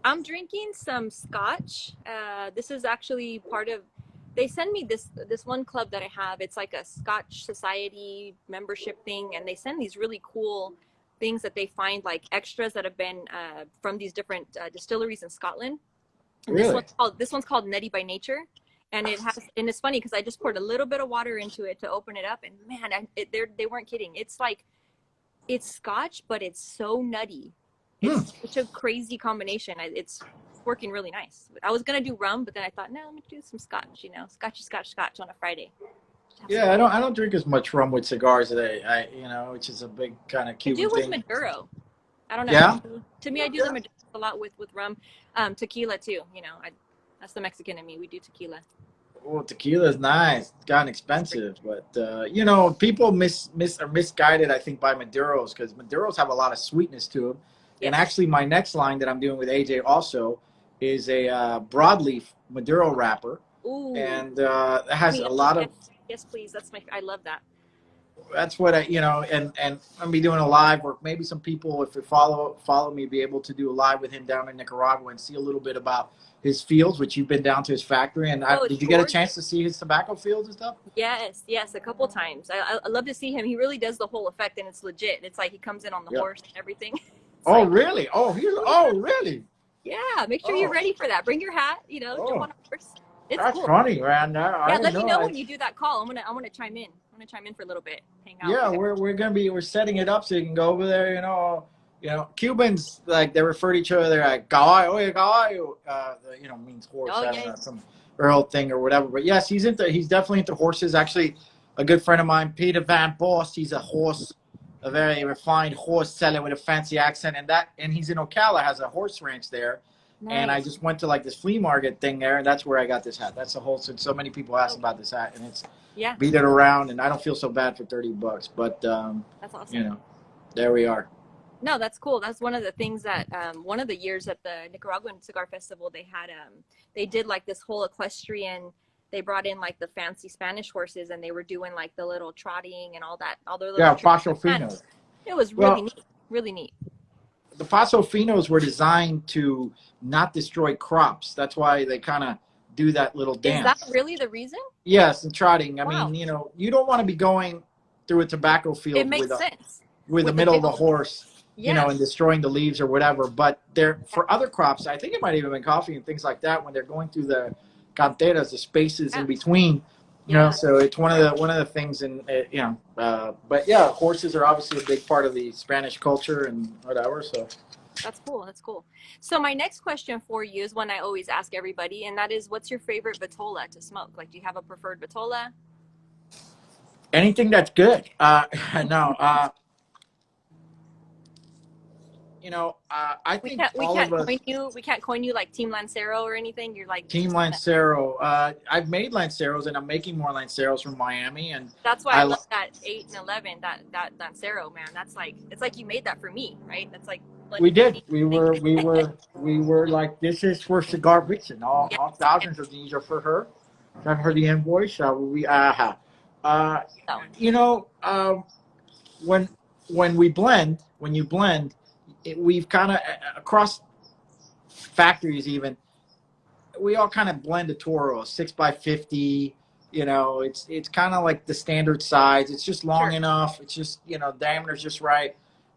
I'm drinking some scotch. This is actually part of. They send me this one club that I have. It's like a Scotch Society membership thing, and they send these really cool things that they find like extras that have been from these different distilleries in Scotland. And Really? this one's called Nutty by Nature, and it's funny because I just poured a little bit of water into it to open it up, and man, they weren't kidding. It's like it's scotch, but it's so nutty. Hmm. It's such a crazy combination. It's working really nice. I was gonna do rum, but then I thought, no, let me do some scotch. You know, scotch on a Friday. Yeah, I don't drink as much rum with cigars today. Which is a big kind of I Cuban do with thing. Maduro. I don't know. Yeah. To me, I do the Maduro a lot with rum, tequila too. You know, that's the Mexican in me. We do tequila. Well, tequila is nice. It's gotten expensive, but people are misguided. I think by Maduros because Maduros have a lot of sweetness to them. And Yes. actually, my next line that I'm doing with AJ also is a broadleaf Maduro wrapper, Ooh. and it has a lot Yes, of. yes, please. I love that. That's what and I'm gonna be doing a live, or maybe some people, if they follow me, be able to do a live with him down in Nicaragua and see a little bit about his fields, which you've been down to his factory. And Oh, it's did you get a gorgeous. chance to see his tobacco fields and stuff? Yes, yes, a couple times. I love to see him. He really does the whole effect, and it's legit. It's like he comes in on the Yeah. horse and everything. It's Oh, like, really? oh yeah, Oh, really? yeah. Make sure you're Oh, ready for that. Bring your hat. You know, jump oh, on a horse. It's that's cool. funny, man. I Yeah, didn't let me know. know when you do that call. I'm gonna chime in. I'm gonna chime in for a little bit, hang out. Yeah, we're setting it up so you can go over there. Cubans, like, they refer to each other. They're like caballo, oye caballo. Means horse. Oh I don't yeah, know, some Earl thing or whatever. But yes, he's definitely into horses. Actually, a good friend of mine, Peter Van Boss. He's a very refined horse seller with a fancy accent, and he's in Ocala, has a horse ranch there. And I nice. just went to like this flea market thing there, and that's where I got this hat. That's the whole. So many people ask Oh, about this hat, and it's yeah, beat it around, and I don't feel so bad for $30. But that's you awesome. know, there we are. No, that's cool. That's one of the things that one of the years at the Nicaraguan Cigar Festival they had they did like this whole equestrian. They brought in like the fancy Spanish horses, and they were doing like the little trotting and all that, all their little Yeah, tricks. Paso Man, Finos. it was really Well, neat, really neat. the Paso Finos were designed to not destroy crops. That's why they kind of do that little Is that dance. really the reason? Yes, and trotting. I Wow, mean, you don't want to be going through a tobacco it field makes sense with the with the middle of big the old horse, yeah, and destroying the leaves or whatever. But they're for other crops. I think it might even been coffee and things like that when they're going through the canteras, the spaces in yeah, between. yeah. So it's one of the things in But yeah, horses are obviously a big part of the Spanish culture and whatever. So That's cool. That's cool. So my next question for you is one I always ask everybody, and that is, what's your favorite vitola to smoke? Like, do you have a preferred vitola? anything that's good. No. I We think can't we all of can't us. coin you we can't coin you like Team Lancero or anything. You're like Team just kinda, Lancero. I've made Lanceros, and I'm making more Lanceros from Miami, and that's why I I love that 8 and 11, that Lancero, man. That's like, it's like you made that for me, right? That's like we a did. neat We thing. were we were we were like, this is for Cigar Vixen. All Yes, yes, thousands of these are for her. Send her the invoice. We uh, that one. you know when when you blend, we've kind of across factories even, we all kind of blend a Toro, a 6x50. It's kind of like the standard size. It's just long Sure. enough. It's just, diameter's just right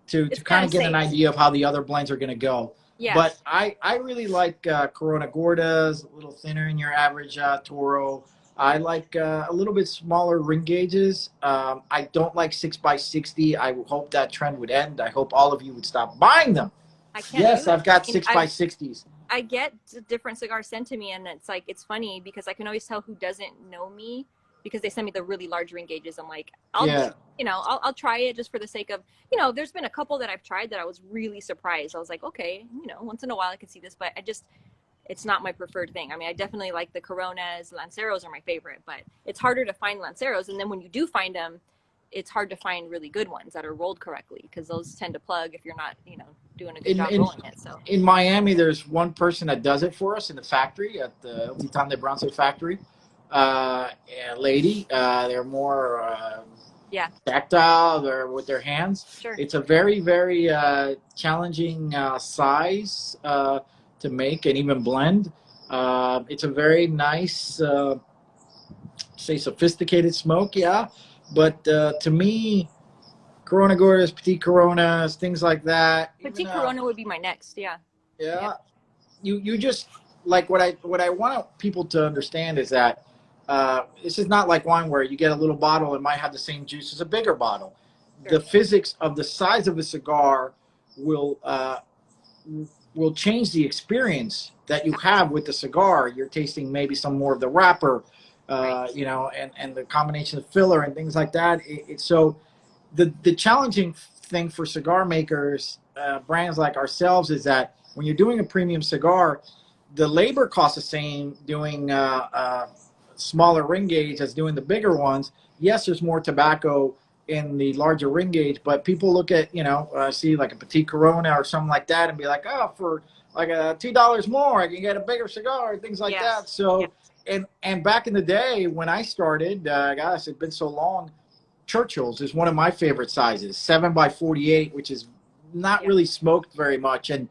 to It's kind kind of of get an safe. idea of how the other blends are going to go. Yeah. But I really like Corona Gordas, a little thinner in your average Toro. I like a little bit smaller ring gauges. I don't like 6x60. I hope that trend would end. I hope all of you would stop buying them. I can't do Yes, it. I've got I mean, six by 60s. I get different cigars sent to me, and it's like, it's funny because I can always tell who doesn't know me because they send me the really large ring gauges. I'm like, Yeah. I'll try it just for the sake of, there's been a couple that I've tried that I was really surprised. I was like, okay, once in a while I can see this, but it's not my preferred thing. I mean, I definitely like the Coronas. Lanceros are my favorite, but it's harder to find Lanceros. And then when you do find them, it's hard to find really good ones that are rolled correctly, because those tend to plug if you're not, doing a good in job in rolling it. So in Miami, there's one person that does it for us in the factory at the El Titan de Bronce factory. A lady. They're more yeah, tactile. They're with their hands. sure. It's a very very challenging size to make and even blend. It's a very nice, say, sophisticated smoke. Yeah, but to me, Corona Gordas, Petit Coronas, things like that. Even Petite Corona would be my next. Yeah. Yeah. yeah, you just like what I want people to understand is that this is not like wine where you get a little bottle, it might have the same juice as a bigger bottle. Sure. The physics of the size of a cigar will will change the experience that you have with the cigar. You're tasting maybe some more of the wrapper, Right. and the combination of filler and things like that. So the challenging thing for cigar makers, brands like ourselves, is that when you're doing a premium cigar, the labor costs the same doing smaller ring gauge as doing the bigger ones. Yes, there's more tobacco in the larger ring gauge, but people look at, see like a Petit Corona or something like that and be like, oh, for like $2 more, I can get a bigger cigar, things like Yes. that. Yeah. So, and back in the day when I started, gosh, it's been so long. Churchill's is one of my favorite sizes, 7 by 48, which is not Yeah. really smoked very much, and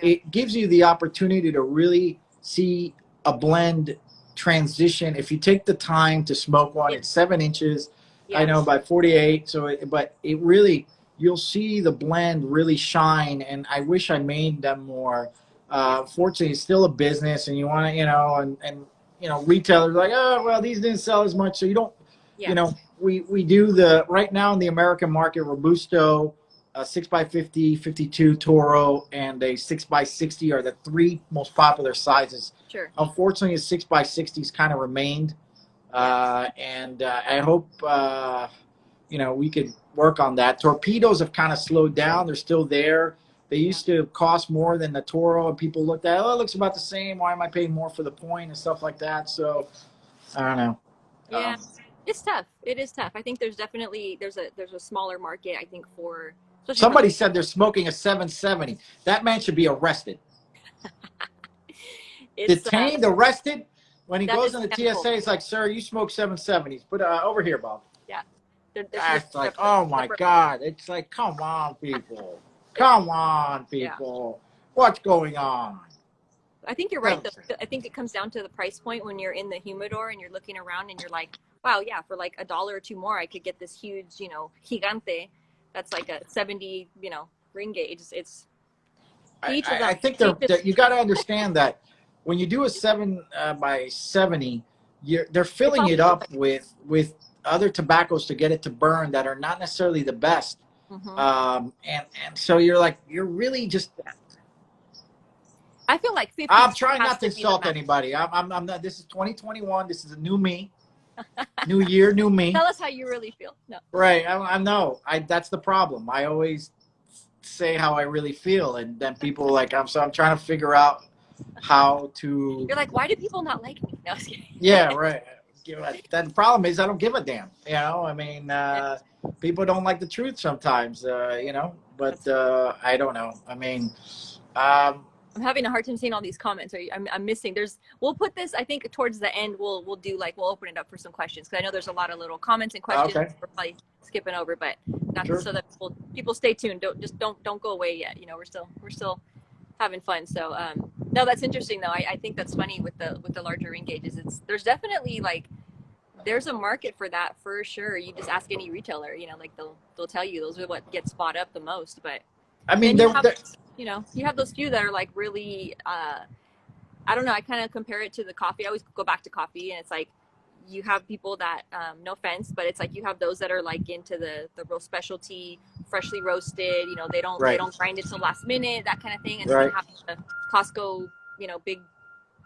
Yeah. it gives you the opportunity to really see a blend transition. If you take the time to smoke one, Yeah. it's 7 inches. I Yeah. know by 48. But it really, you'll see the blend really shine. And I wish I made them more. Fortunately, it's still a business, and you want to, retailers are like, oh, well, these didn't sell as much, so you don't, Yeah. we do the right now in the American market, Robusto, a 6 by 50, 52 Toro, and a 6 by 60 are the three most popular sizes. Sure. Unfortunately, a 6 by 60's kind of remained, Yeah. and I hope we could work on that. Torpedoes have kind of slowed down; they're still there. They Yeah. used to cost more than the Toro, and people looked at, oh, it looks about the same. Why am I paying more for the point and stuff like that? So I don't know. Yeah. It's tough. It is tough. I think there's definitely there's a smaller market, I think, for especially for Somebody said they're smoking a 770. That man should be arrested. it's Detained, arrested. When he that goes is on the handful. TSA, it's like, sir, you smoke 770s. But over here, Bob. Yeah. There should be That's like, oh my God. It's like, come on, people. Come on, Yeah. people. What's going on? I think you're right, though. I think it comes down to the price point when you're in the humidor and you're looking around and you're like, wow, yeah, for like $1 or $2 more, I could get this huge, gigante. That's like a 70, ring gauge. It's each of them. I think you got to understand that when you do a 7 by 70, they're filling it up with other tobaccos to get it to burn that are not necessarily the best. Mm-hmm. And so you're really just. I feel like 50. I'm trying not to insult anybody. I'm not. This is 2021. This is a new me. New year, new me. Tell us how you really feel. No. Right. I know. That's the problem. I always say how I really feel, and then people are like, I'm trying to figure out how to. You're like, why do people not like me? No, I was kidding. Yeah, right. Then the problem is I don't give a damn. I mean, people don't like the truth sometimes. But I don't know. I mean, I'm having a hard time seeing all these comments. I'm missing. We'll put this, I think, towards the end. We'll open it up for some questions, because I know there's a lot of little comments and questions. Okay. We're probably skipping over, but not Sure. so that people stay tuned. Don't go away yet. We're still having fun. So no, that's interesting though. I think that's funny with the larger ring gauges. There's definitely there's a market for that for sure. You just ask any retailer, they'll tell you those are what gets bought up the most. But I mean, you have those few that are really, I don't know. I kind of compare it to the coffee. I always go back to coffee, and it's like you have people that, no offense, but it's like you have those that are into the real specialty, freshly roasted. They don't grind it till last minute, that kind of thing. And then you have the Costco, big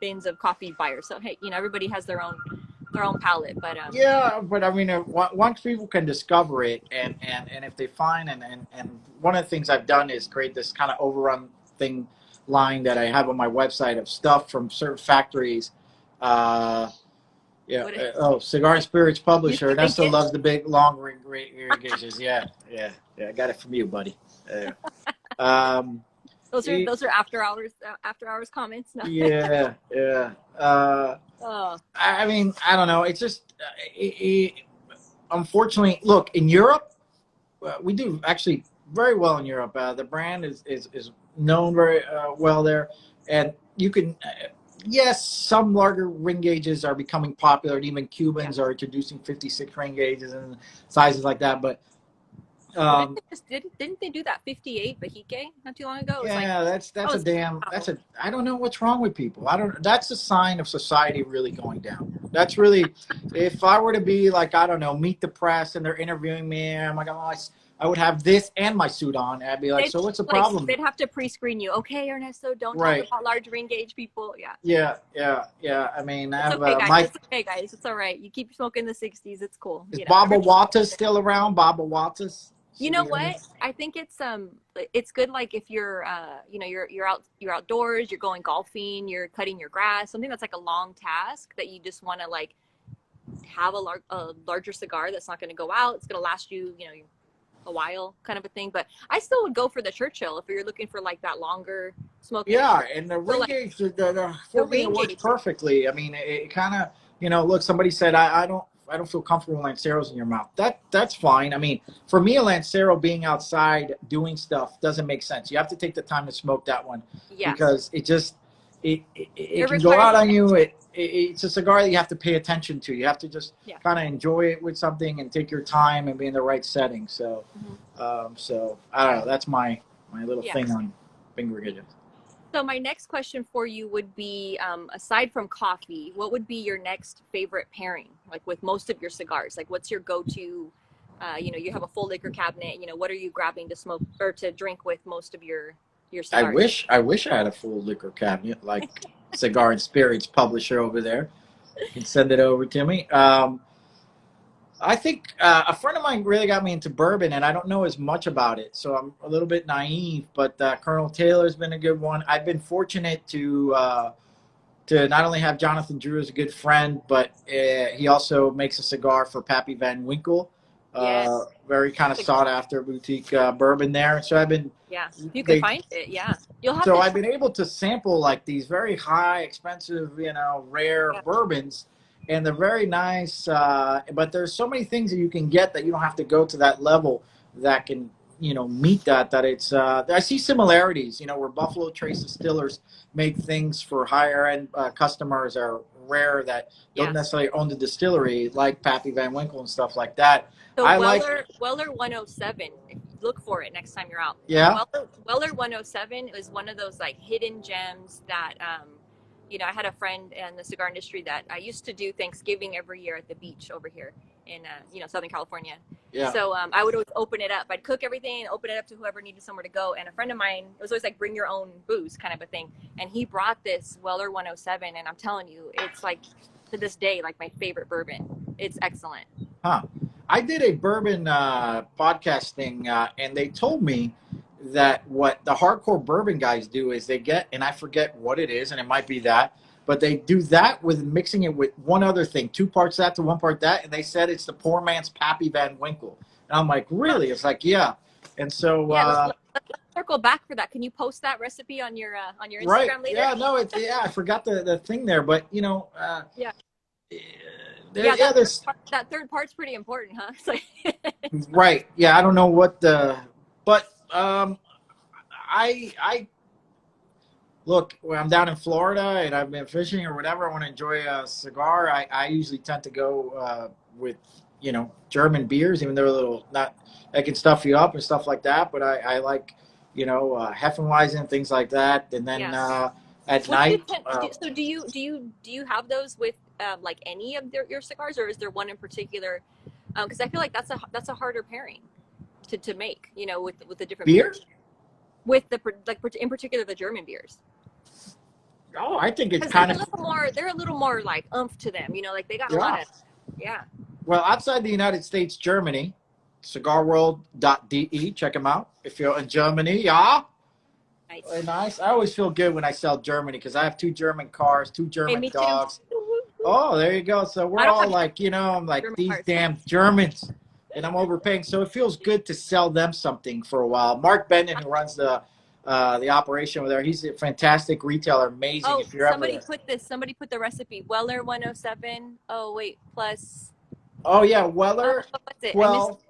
bins of coffee buyers. So hey, everybody has their own palate. But yeah, but I mean, once people can discover it, and if they find and one of the things I've done is create this kind of overrun thing line that I have on my website of stuff from certain factories. Yeah. What Cigar and Spirits you Publisher. think Ernesto it? loves the big long irrigations. Yeah, yeah, yeah. I got it from you, buddy. Um, e- Those are after hours comments. No. yeah, yeah. Uh, Oh, I mean, I don't know. It's just, unfortunately, look, in Europe, we do actually very well in Europe. The brand is known very well there, and you can. Yes, some larger ring gauges are becoming popular, and even yeah. Cubans are introducing 56 ring gauges and sizes like that. But Well, didn't um, they didn't they do that 58 Bahike not too long ago? It was like yeah, that that's a was damn wow. I don't know what's wrong with people. I don't. That's a sign of society really going down. That's really, if I were to be like, I don't know, meet the press and they're interviewing me, I'm like, oh, I would have this and my suit on. And I'd be like, They'd so what's the like problem? they'd have to pre-screen you. Okay, Ernesto, don't talk Right. about large ring gauge people. Yeah. Yeah, yeah, yeah. I mean, I It's have okay, guys. Mike. It's okay, guys. It's all right. You keep smoking the 60s. It's cool. Is You know, Baba everybody. Watas still around? Baba Watas? You know what? I think it's good like if you're you're outdoors, you're going golfing, you're cutting your grass, something that's like a long task that you just want to like have a larger cigar that's not going to go out. It's going to last you, you know, a while kind of a thing. But I still would go for the Churchill if you're looking for like that longer smoking Yeah, experience. and the So ring like gauge, the for me, it ring works gauge. perfectly. I mean, it kind of, look, somebody said, I don't feel comfortable with Lanceros in your mouth. That's fine. I mean, for me, a Lancero being outside doing stuff doesn't make sense. You have to take the time to smoke that one Yes. because it just, it It can go requires out on attention. you. It's a cigar that you have to pay attention to. You have to just Yeah. kind of enjoy it with something and take your time and be in the right setting. Mhm. So I don't know. That's my little Yeah. thing on finger gauges. So my next question for you would be, aside from coffee, what would be your next favorite pairing, like with most of your cigars? Like, what's your go-to? You have a full liquor cabinet. You know, what are you grabbing to smoke or to drink with most of your cigars? I wish I had a full liquor cabinet like Cigar and Spirits Publisher over there. You can send it over to me. I think a friend of mine really got me into bourbon, and I don't know as much about it, so I'm a little bit naive. But Colonel Taylor's been a good one. I've been fortunate to not only have Jonathan Drew as a good friend, but he also makes a cigar for Pappy Van Winkle. Yes. Very kind of sought after boutique bourbon there. So Yeah. If you could they find it, yeah. You'll have so to I've try. been able to sample like these very high, expensive, rare Yeah. bourbons, and they're very nice. But there's so many things that you can get that you don't have to go to that level that can, meet that. That it's. I see similarities. Where Buffalo Trace distillers make things for higher end customers are rare that don't Yeah. necessarily own the distillery, like Pappy Van Winkle and stuff like that. So I like. Weller 107, look for it next time you're out. Yeah. Weller 107 is one of those like hidden gems that I had a friend in the cigar industry that I used to do Thanksgiving every year at the beach over here in Southern California. Yeah. So I would always open it up. I'd cook everything and open it up to whoever needed somewhere to go. And a friend of mine, it was always like bring your own booze kind of a thing. And he brought this Weller 107, and I'm telling you, it's like to this day like my favorite bourbon. It's excellent. Huh. I did a bourbon podcast thing, and they told me that what the hardcore bourbon guys do is they get, and I forget what it is, and it might be that, but they do that with mixing it with one other thing, 2 parts that to 1 part that, and they said it's the poor man's Pappy Van Winkle. And I'm like, really? It's like, yeah. And so, Yeah, let's circle back for that. Can you post that recipe on your right, Instagram later? yeah, no, I forgot the thing there, but Yeah. there's That third part's pretty important, huh? It's like right, yeah, I don't know what but I look, when I'm down in Florida and I've been fishing or whatever, I want to enjoy a cigar. I usually tend to go with German beers, even though they're a little not that can stuff you up and stuff like that. But I like Hefeweizen, things like that. And then yeah. at What do you night, so do you have those with like any of your cigars, or is there one in particular? Because I feel like that's a harder pairing to make, with the different beer. beers. With the in particular the German beers. Oh, I think it's Because kind of they're a little more like oomph to them, like they got a yeah. lot of yeah. Well, outside the United States, Germany, cigarworld.de. Check them out if you're in Germany. Yeah. Nice. Nice. I always feel good when I sell Germany because I have 2 German cars, 2 Hey, German me too. dogs. Oh, there you go. So I we're don't all have like, I'm like German these cars. damn Germans, and I'm overpaying. So it feels good to sell them something for a while. Mark Bennett, who runs the operation over there, he's a fantastic retailer. Amazing. Oh, If you're ever, somebody put the recipe. Weller 107. Oh, wait, plus, oh yeah, Weller what was it? I missed 12.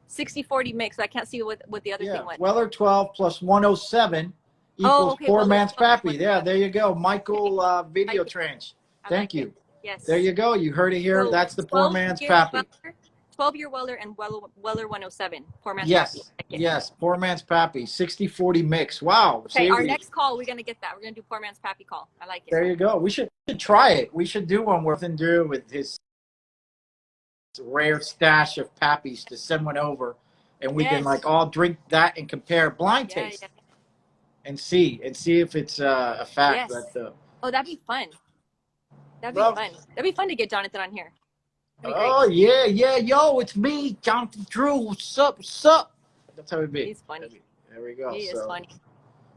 60/40 mix. I can't see what the other Yeah, thing was. Weller 12 plus 107 Oh, equals okay. poor Weller man's 12 pappy. Yeah, 107. there you go. Okay. Michael I like Video it. Trench. I like Thank it. you. There Yes. you go. You heard it here. So That's the poor 12 man's year pappy. Weller, 12-year Weller and Weller 107. Poor man's pappy. Yes, I like it. yes, poor man's pappy. 60-40 mix. Wow. Okay, See, our next call, we're gonna get that. We're gonna do poor man's pappy call. I like it. there you go. We should try it. We should do one with Drew with his rare stash of pappies to send one over, and we can Yes. like all drink that and compare blind Yeah, taste yeah. and see if it's a fact Yes. that the. Oh, that'd be fun. That'd be Well, fun. That'd be fun to get Jonathan on here. That'd be great. oh yeah, yeah, yo, it's me, Jonathan Drew. What's up? What's up? That's how it be. He's funny. There we go. He is So, funny.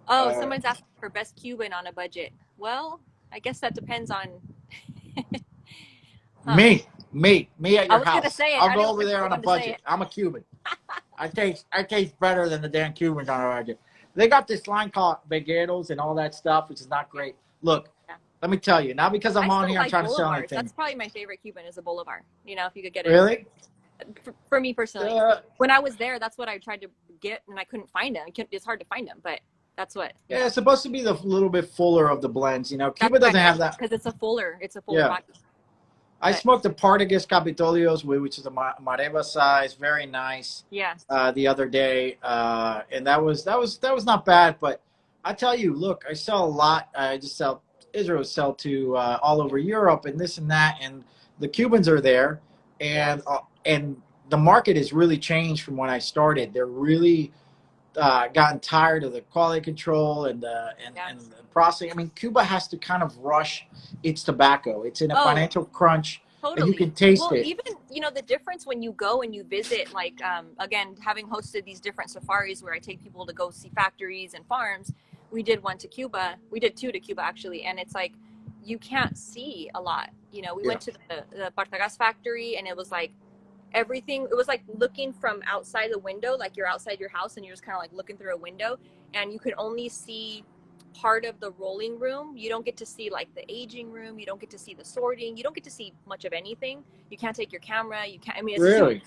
Oh, uh, someone's asking for best Cuban on a budget. Well, I guess that depends on. Huh. me at I your was gonna house. say it. I'll I go didn't over want there on a everyone to say budget. it. I'm a Cuban. I taste better than the damn Cubans on a budget. They got this line called vegueros and all that stuff, which is not great. Look, Yeah. let me tell you, not because I I'm on still here, I'm like trying to sell bolivars. anything. That's probably my favorite Cuban is a bolivar. You know, if you could get it. Really? For me personally, Uh, when I was there, that's what I tried to get, and I couldn't find them. It's hard to find them, but that's what. yeah, it's supposed to be the little bit fuller of the blends. That's Cuba doesn't have that. because it's a fuller. It's a fuller Yeah. body. I But smoked the Partagas Capitolios, which is a Mareva size, very nice. yeah, The other day, and that was not bad. But I tell you, look, I sell a lot. I just sell Israel, sell to all over Europe, and this and that, and the Cubans are there, and the market has really changed from when I started. They're really gotten tired of the quality control and the processing. I mean, Cuba has to kind of rush its tobacco. It's in a financial crunch, and you can taste it. Even the difference when you go and you visit, like again, having hosted these different safaris where I take people to go see factories and farms. We did one to Cuba. We did 2 to Cuba actually, and it's like you can't see a lot. We went to the Partagas factory, and it was like everything. It was like looking from outside the window, like you're outside your house and you're just kind of like looking through a window, and you could only see part of the rolling room. You don't get to see like the aging room. You don't get to see the sorting. You don't get to see much of anything. You can't take your camera. You can't. I mean, it's really.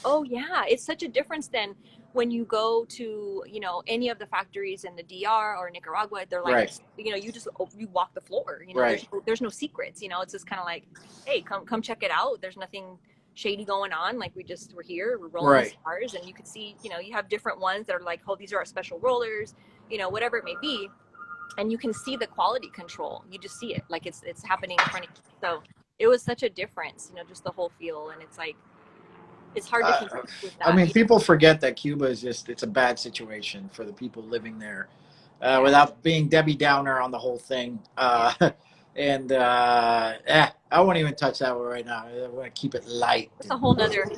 Oh yeah, it's such a difference than when you go to any of the factories in the DR or Nicaragua. They're like you walk the floor. There's no secrets. It's just kind of like, hey, come check it out. There's nothing shady going on. Like we're here, we're rolling these cars, and you can see you have different ones that are like, oh, these are our special rollers, whatever it may be, and you can see the quality control. You just see it like it's happening in front of you. So it was such a difference, just the whole feel, and it's like it's hard to compete with that. I mean, people forget that Cuba is it's a bad situation for the people living there, without being Debbie Downer on the whole thing. And I won't even touch that one right now. I want to keep it light. That's a whole nother.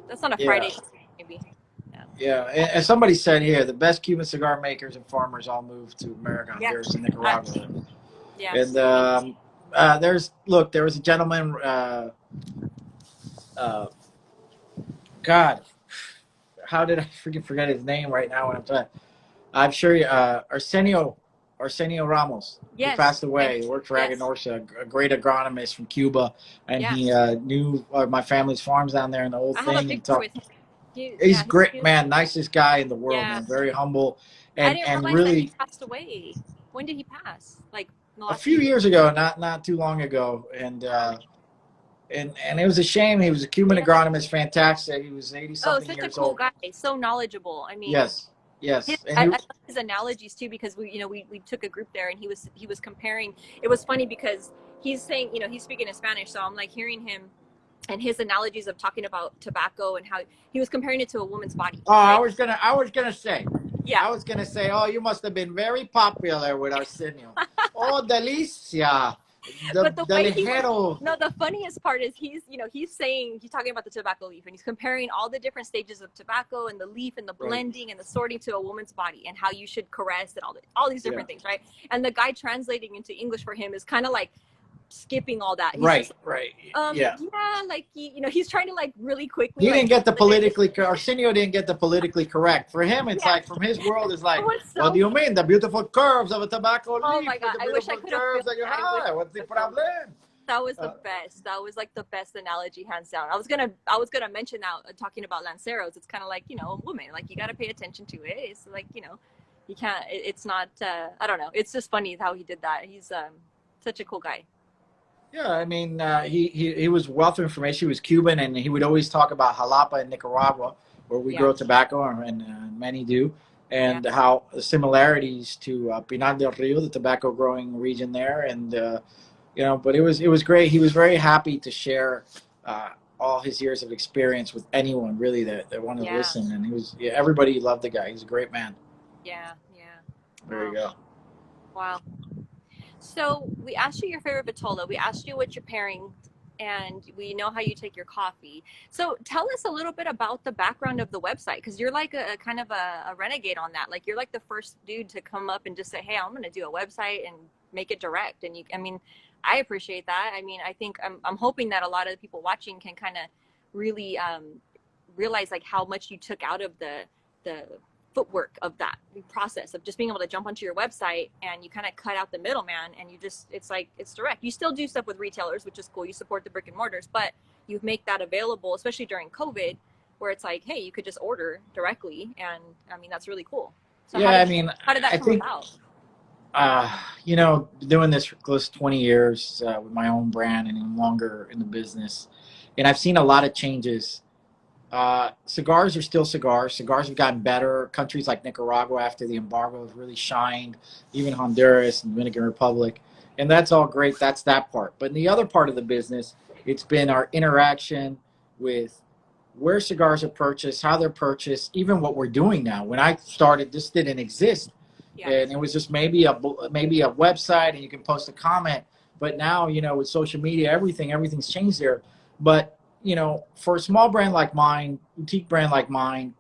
That's on a Friday, maybe. Yeah, and somebody said here the best Cuban cigar makers and farmers all moved to America. There's Nicaragua. Yeah. And there was a gentleman. God, how did I freaking forget his name right now when I'm talking? I'm sure Arsenio Ramos, who passed away. He worked for Aganorsa, a great agronomist from Cuba, and he knew my family's farms down there and the whole thing. I have a picture with him. He's great, man. Nicest guy in the world, man. Very humble, and I didn't realize really that he passed away. When did he pass? Like a few years ago, not too long ago, and it was a shame. He was a Cuban agronomist, fantastic. He was 80-something years old. Such a cool guy, so knowledgeable. I mean, yes. I love his analogies too, because we took a group there, and he was comparing. It was funny because he's saying, he's speaking in Spanish, so I'm like hearing him and his analogies of talking about tobacco and how he was comparing it to a woman's body. Oh, right? I was gonna say. Yeah. I was gonna say, oh, you must have been very popular with Arsenio. Oh, Delicia. But the The way he was, ligero. no, the funniest part is he's talking about the tobacco leaf and he's comparing all the different stages of tobacco and the leaf and the Right. blending and the sorting to a woman's body and how you should caress and all these Yeah. different things, right? And the guy translating into English for him is kind of like skipping all that. He's just Right. Right. Yeah. yeah, like he's trying to like really quickly He like didn't get the translate it. politically, Arsenio didn't get the politically correct. For him, it's Yeah, like, from his world, it's it like, was what so do you funny. mean? The beautiful curves of a tobacco Oh leaf my with god, the I wish I beautiful could have curves filmed. that you I wish have. What's the I could have filmed. problem? That was the Uh, best. That was like the best analogy, hands down. I was gonna mention now, talking about lanceros. It's kind of like a woman. Like you got to pay attention to it. It's like you can't. It's not. I don't know. It's just funny how he did that. He's such a cool guy. Yeah, I mean, he was wealth of information. He was Cuban, and he would always talk about Jalapa in Nicaragua, where we Yeah, grow tobacco, and many do, yeah, and how the similarities to Pinar del Rio, the tobacco growing region there, and but it was great. He was very happy to share uh, all his years of experience with anyone really that wanted to yeah, listen, and everybody loved the guy. He's a great man. yeah, yeah. There you Wow, go. wow. So we asked you your favorite vitola. We asked you what you're pairing, and we know how you take your coffee. So tell us a little bit about the background of the website, because you're like a kind of a renegade on that. Like you're like the first dude to come up and just say, "Hey, I'm going to do a website and make it direct." And I mean, I appreciate that. I mean, I think I'm hoping that a lot of the people watching can kind of really realize like how much you took out of the footwork of that process of just being able to jump onto your website, and you kind of cut out the middleman, and it's like it's direct. You still do stuff with retailers, which is cool. You support the brick and mortars, but you make that available, especially during COVID, where it's like, hey, you could just order directly, and I mean that's really cool. So Yeah, I mean, how did that I come think about? doing this for close to 20 years with my own brand and longer in the business, and I've seen a lot of changes. Cigars are still cigars. Cigars have gotten better. Countries like Nicaragua, after the embargo, have really shined. Even Honduras and Dominican Republic, and that's all great. That's that part. But in the other part of the business, it's been our interaction with where cigars are purchased, how they're purchased, even what we're doing now. When I started, this didn't exist, Yeah, and it was just maybe a website and you can post a comment. But now, with social media, everything's changed there. But for a small brand like mine, boutique brand like mine,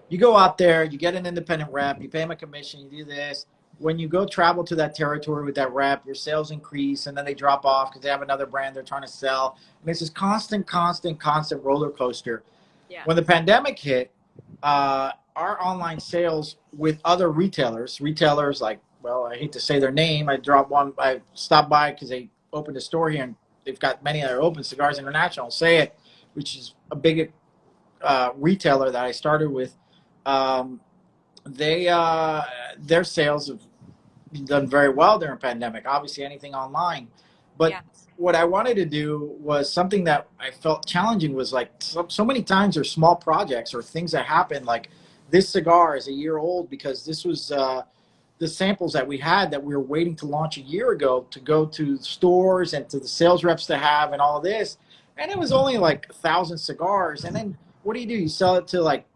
you go out there, you get an independent rep, you pay them a commission, you do this. When you go travel to that territory with that rep, your sales increase, and then they drop off because they have another brand they're trying to sell. And it's this constant roller coaster. yeah, When the pandemic hit, our online sales with other retailers like, well, I hate to say their name. I stopped by because they opened a store here, and they've got many that are open, Cigars International, say it, which is a big retailer that I started with. Um, they their sales have done very well during pandemic. Obviously, anything online, but yeah, what I wanted to do was something that I felt challenging. Was like so many times there's small projects or things that happen. Like this cigar is a year old because this was the samples that we had that we were waiting to launch a year ago to go to stores and to the sales reps to have and all this. And it was only like 1,000 cigars. And then what do? You sell it to like,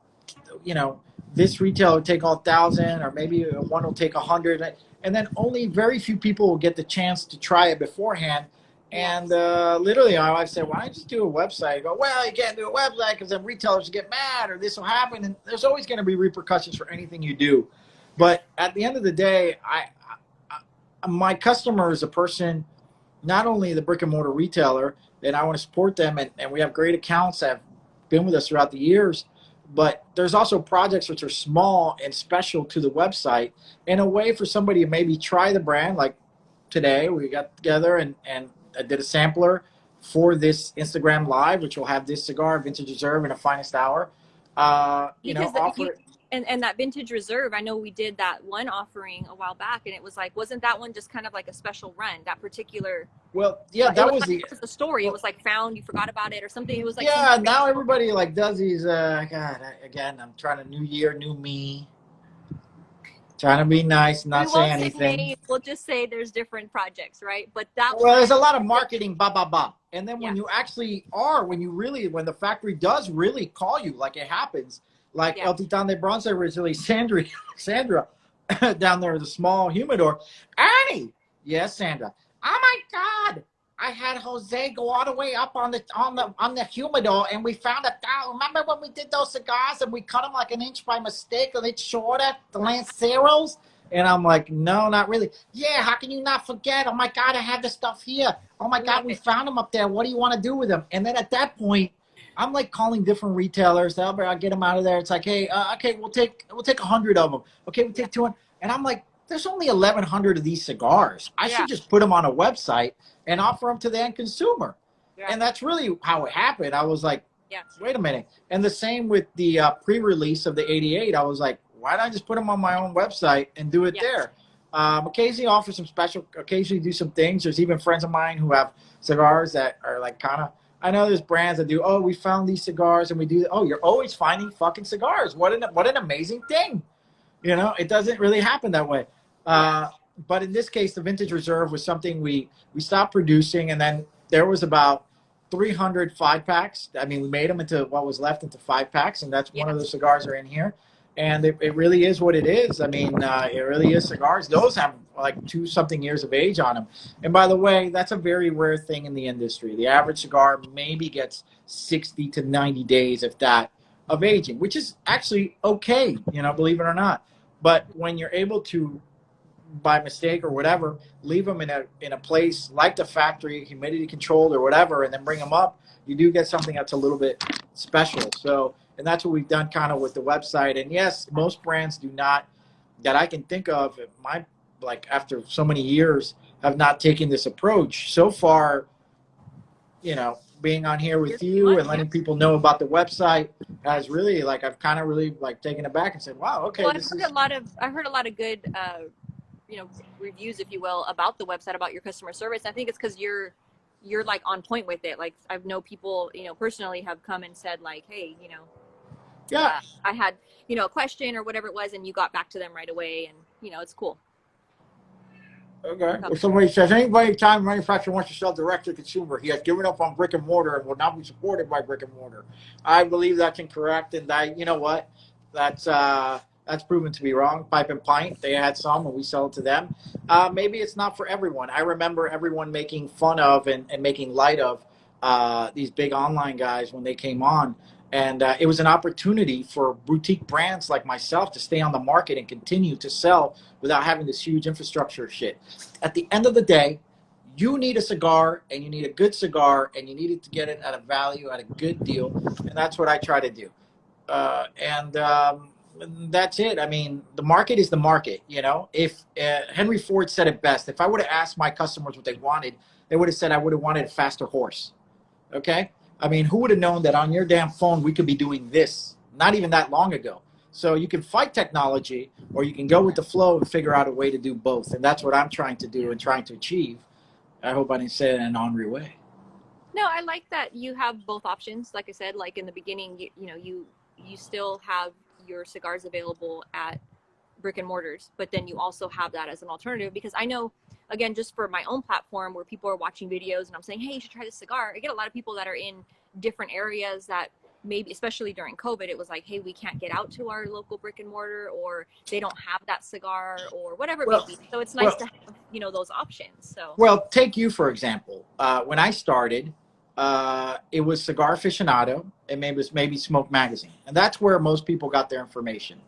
you know, this retailer will take all 1,000, or maybe one will take 100. And then only very few people will get the chance to try it beforehand. yeah, And literally, my wife said, "Why don't you just do a website?" I go, "Well, you can't do a website because then retailers get mad, or this will happen." And there's always going to be repercussions for anything you do. But at the end of the day, my customer is a person, not only the brick and mortar retailer, and I want to support them, and we have great accounts that have been with us throughout the years. But there's also projects which are small and special to the website, in a way for somebody to maybe try the brand. Like today, we got together and I did a sampler for this Instagram live, which will have this cigar, Vintage Reserve, in a finest hour. because Offer it. and that vintage reserve, I know we did that one offering a while back, and it was like, wasn't that one just kind of like a special run, that particular Well, yeah, it that was was like, the it was the story, it well, was like found, you forgot about it or something, it was like yeah. something Now everybody like does these. God, again, I'm trying to new year, new me, trying to be nice, we not say won't say anything. names, we'll just say there's different projects, right? But that Well, one, there's a lot of marketing, ba ba ba, and then yeah, when you actually when the factory does really call you, like it happens, like yeah, El Titan de Bronce originally, Sandra, down there, the small humidor, Annie, yes, Sandra. Oh my God! I had Jose go all the way up on the humidor, and we found a thou. Remember when we did those cigars and we cut them like an inch by mistake, and it's shorter, the Lanceros? And I'm like, no, not really. Yeah, how can you not forget? Oh my God, I have the stuff here. Oh my God, Love we it. found them up there. What do you want to do with them? And then at that point, I'm like calling different retailers. I'll get them out of there. It's like, hey, okay, we'll take 100 of them. Okay, we'll Yeah. take 200. And I'm like, there's only 1,100 of these cigars. I Yeah. should just put them on a website and offer them to the end consumer. Yeah. And that's really how it happened. I was like, Yeah. wait a minute. And the same with the pre-release of the 88. I was like, why don't I just put them on my own website and do it Yes. there? Occasionally offer some special, occasionally do some things. There's even friends of mine who have cigars that are like kind of, I know there's brands that do, oh, we found these cigars and we do, oh, you're always finding fucking cigars. What an amazing thing. You know, it doesn't really happen that way. Yeah. But in this case, the Vintage Reserve was something we stopped producing, and then there was about 300 5-packs. I mean, we made them into what was left into 5-packs, and that's one of the Yes. cigars are in here. And it really is what it is. I mean, it really is cigars. Those have like 2-something years of age on them. And by the way, that's a very rare thing in the industry. The average cigar maybe gets 60 to 90 days, if that, of aging, which is actually okay, you know, believe it or not. But when you're able to, by mistake or whatever, leave them in a place like the factory, humidity controlled or whatever, and then bring them up, you do get something that's a little bit special. So, and that's what we've done kind of with the website. And yes, most brands do not, that I can think of, my like after so many years, have not taken this approach. So far, you know, being on here You're with the you one. and Yeah. letting people know about the website has really, like, I've kind of really like taken it back and said, wow, okay, Well, this is, I've heard a lot of good, reviews, if you will, about the website, about your customer service. I think it's because you're like on point with it. Like I've know people, personally have come and said like, hey, yeah. I had, a question or whatever it was, and you got back to them right away, and it's cool. Okay. So, Well, somebody says anybody time manufacturer wants to sell direct to consumer, he has given up on brick and mortar and will not be supported by brick and mortar. I believe that's incorrect, and you know what, that's proven to be wrong. Pipe and Pint, they had some, and we sell it to them. Maybe it's not for everyone. I remember everyone making fun of and making light of these big online guys when they came on. And it was an opportunity for boutique brands like myself to stay on the market and continue to sell without having this huge infrastructure shit. At the end of the day, you need a cigar, and you need a good cigar, and you need it to get it at a value, at a good deal. And that's what I try to do. And that's it. I mean, the market is the market. You know, if Henry Ford said it best, if I would have asked my customers what they wanted, they would have said I would have wanted a faster horse. Okay? I mean, who would have known that on your damn phone we could be doing this not even that long ago? So you can fight technology, or you can go with the flow and figure out a way to do both. And that's what I'm trying to do and trying to achieve. I hope I didn't say it in an ornery way. no, I like that you have both options. Like I said, like in the beginning, you still have your cigars available at brick and mortars, but then you also have that as an alternative, because I know, again, just for my own platform where people are watching videos and I'm saying, hey, you should try this cigar. I get a lot of people that are in different areas that maybe, especially during COVID, it was like, hey, we can't get out to our local brick and mortar, or they don't have that cigar, or whatever it may Well, be. So it's nice well, to have, those options. So well. Take you for example. When I started, it was Cigar Aficionado, and maybe Smoke Magazine, and that's where most people got their information.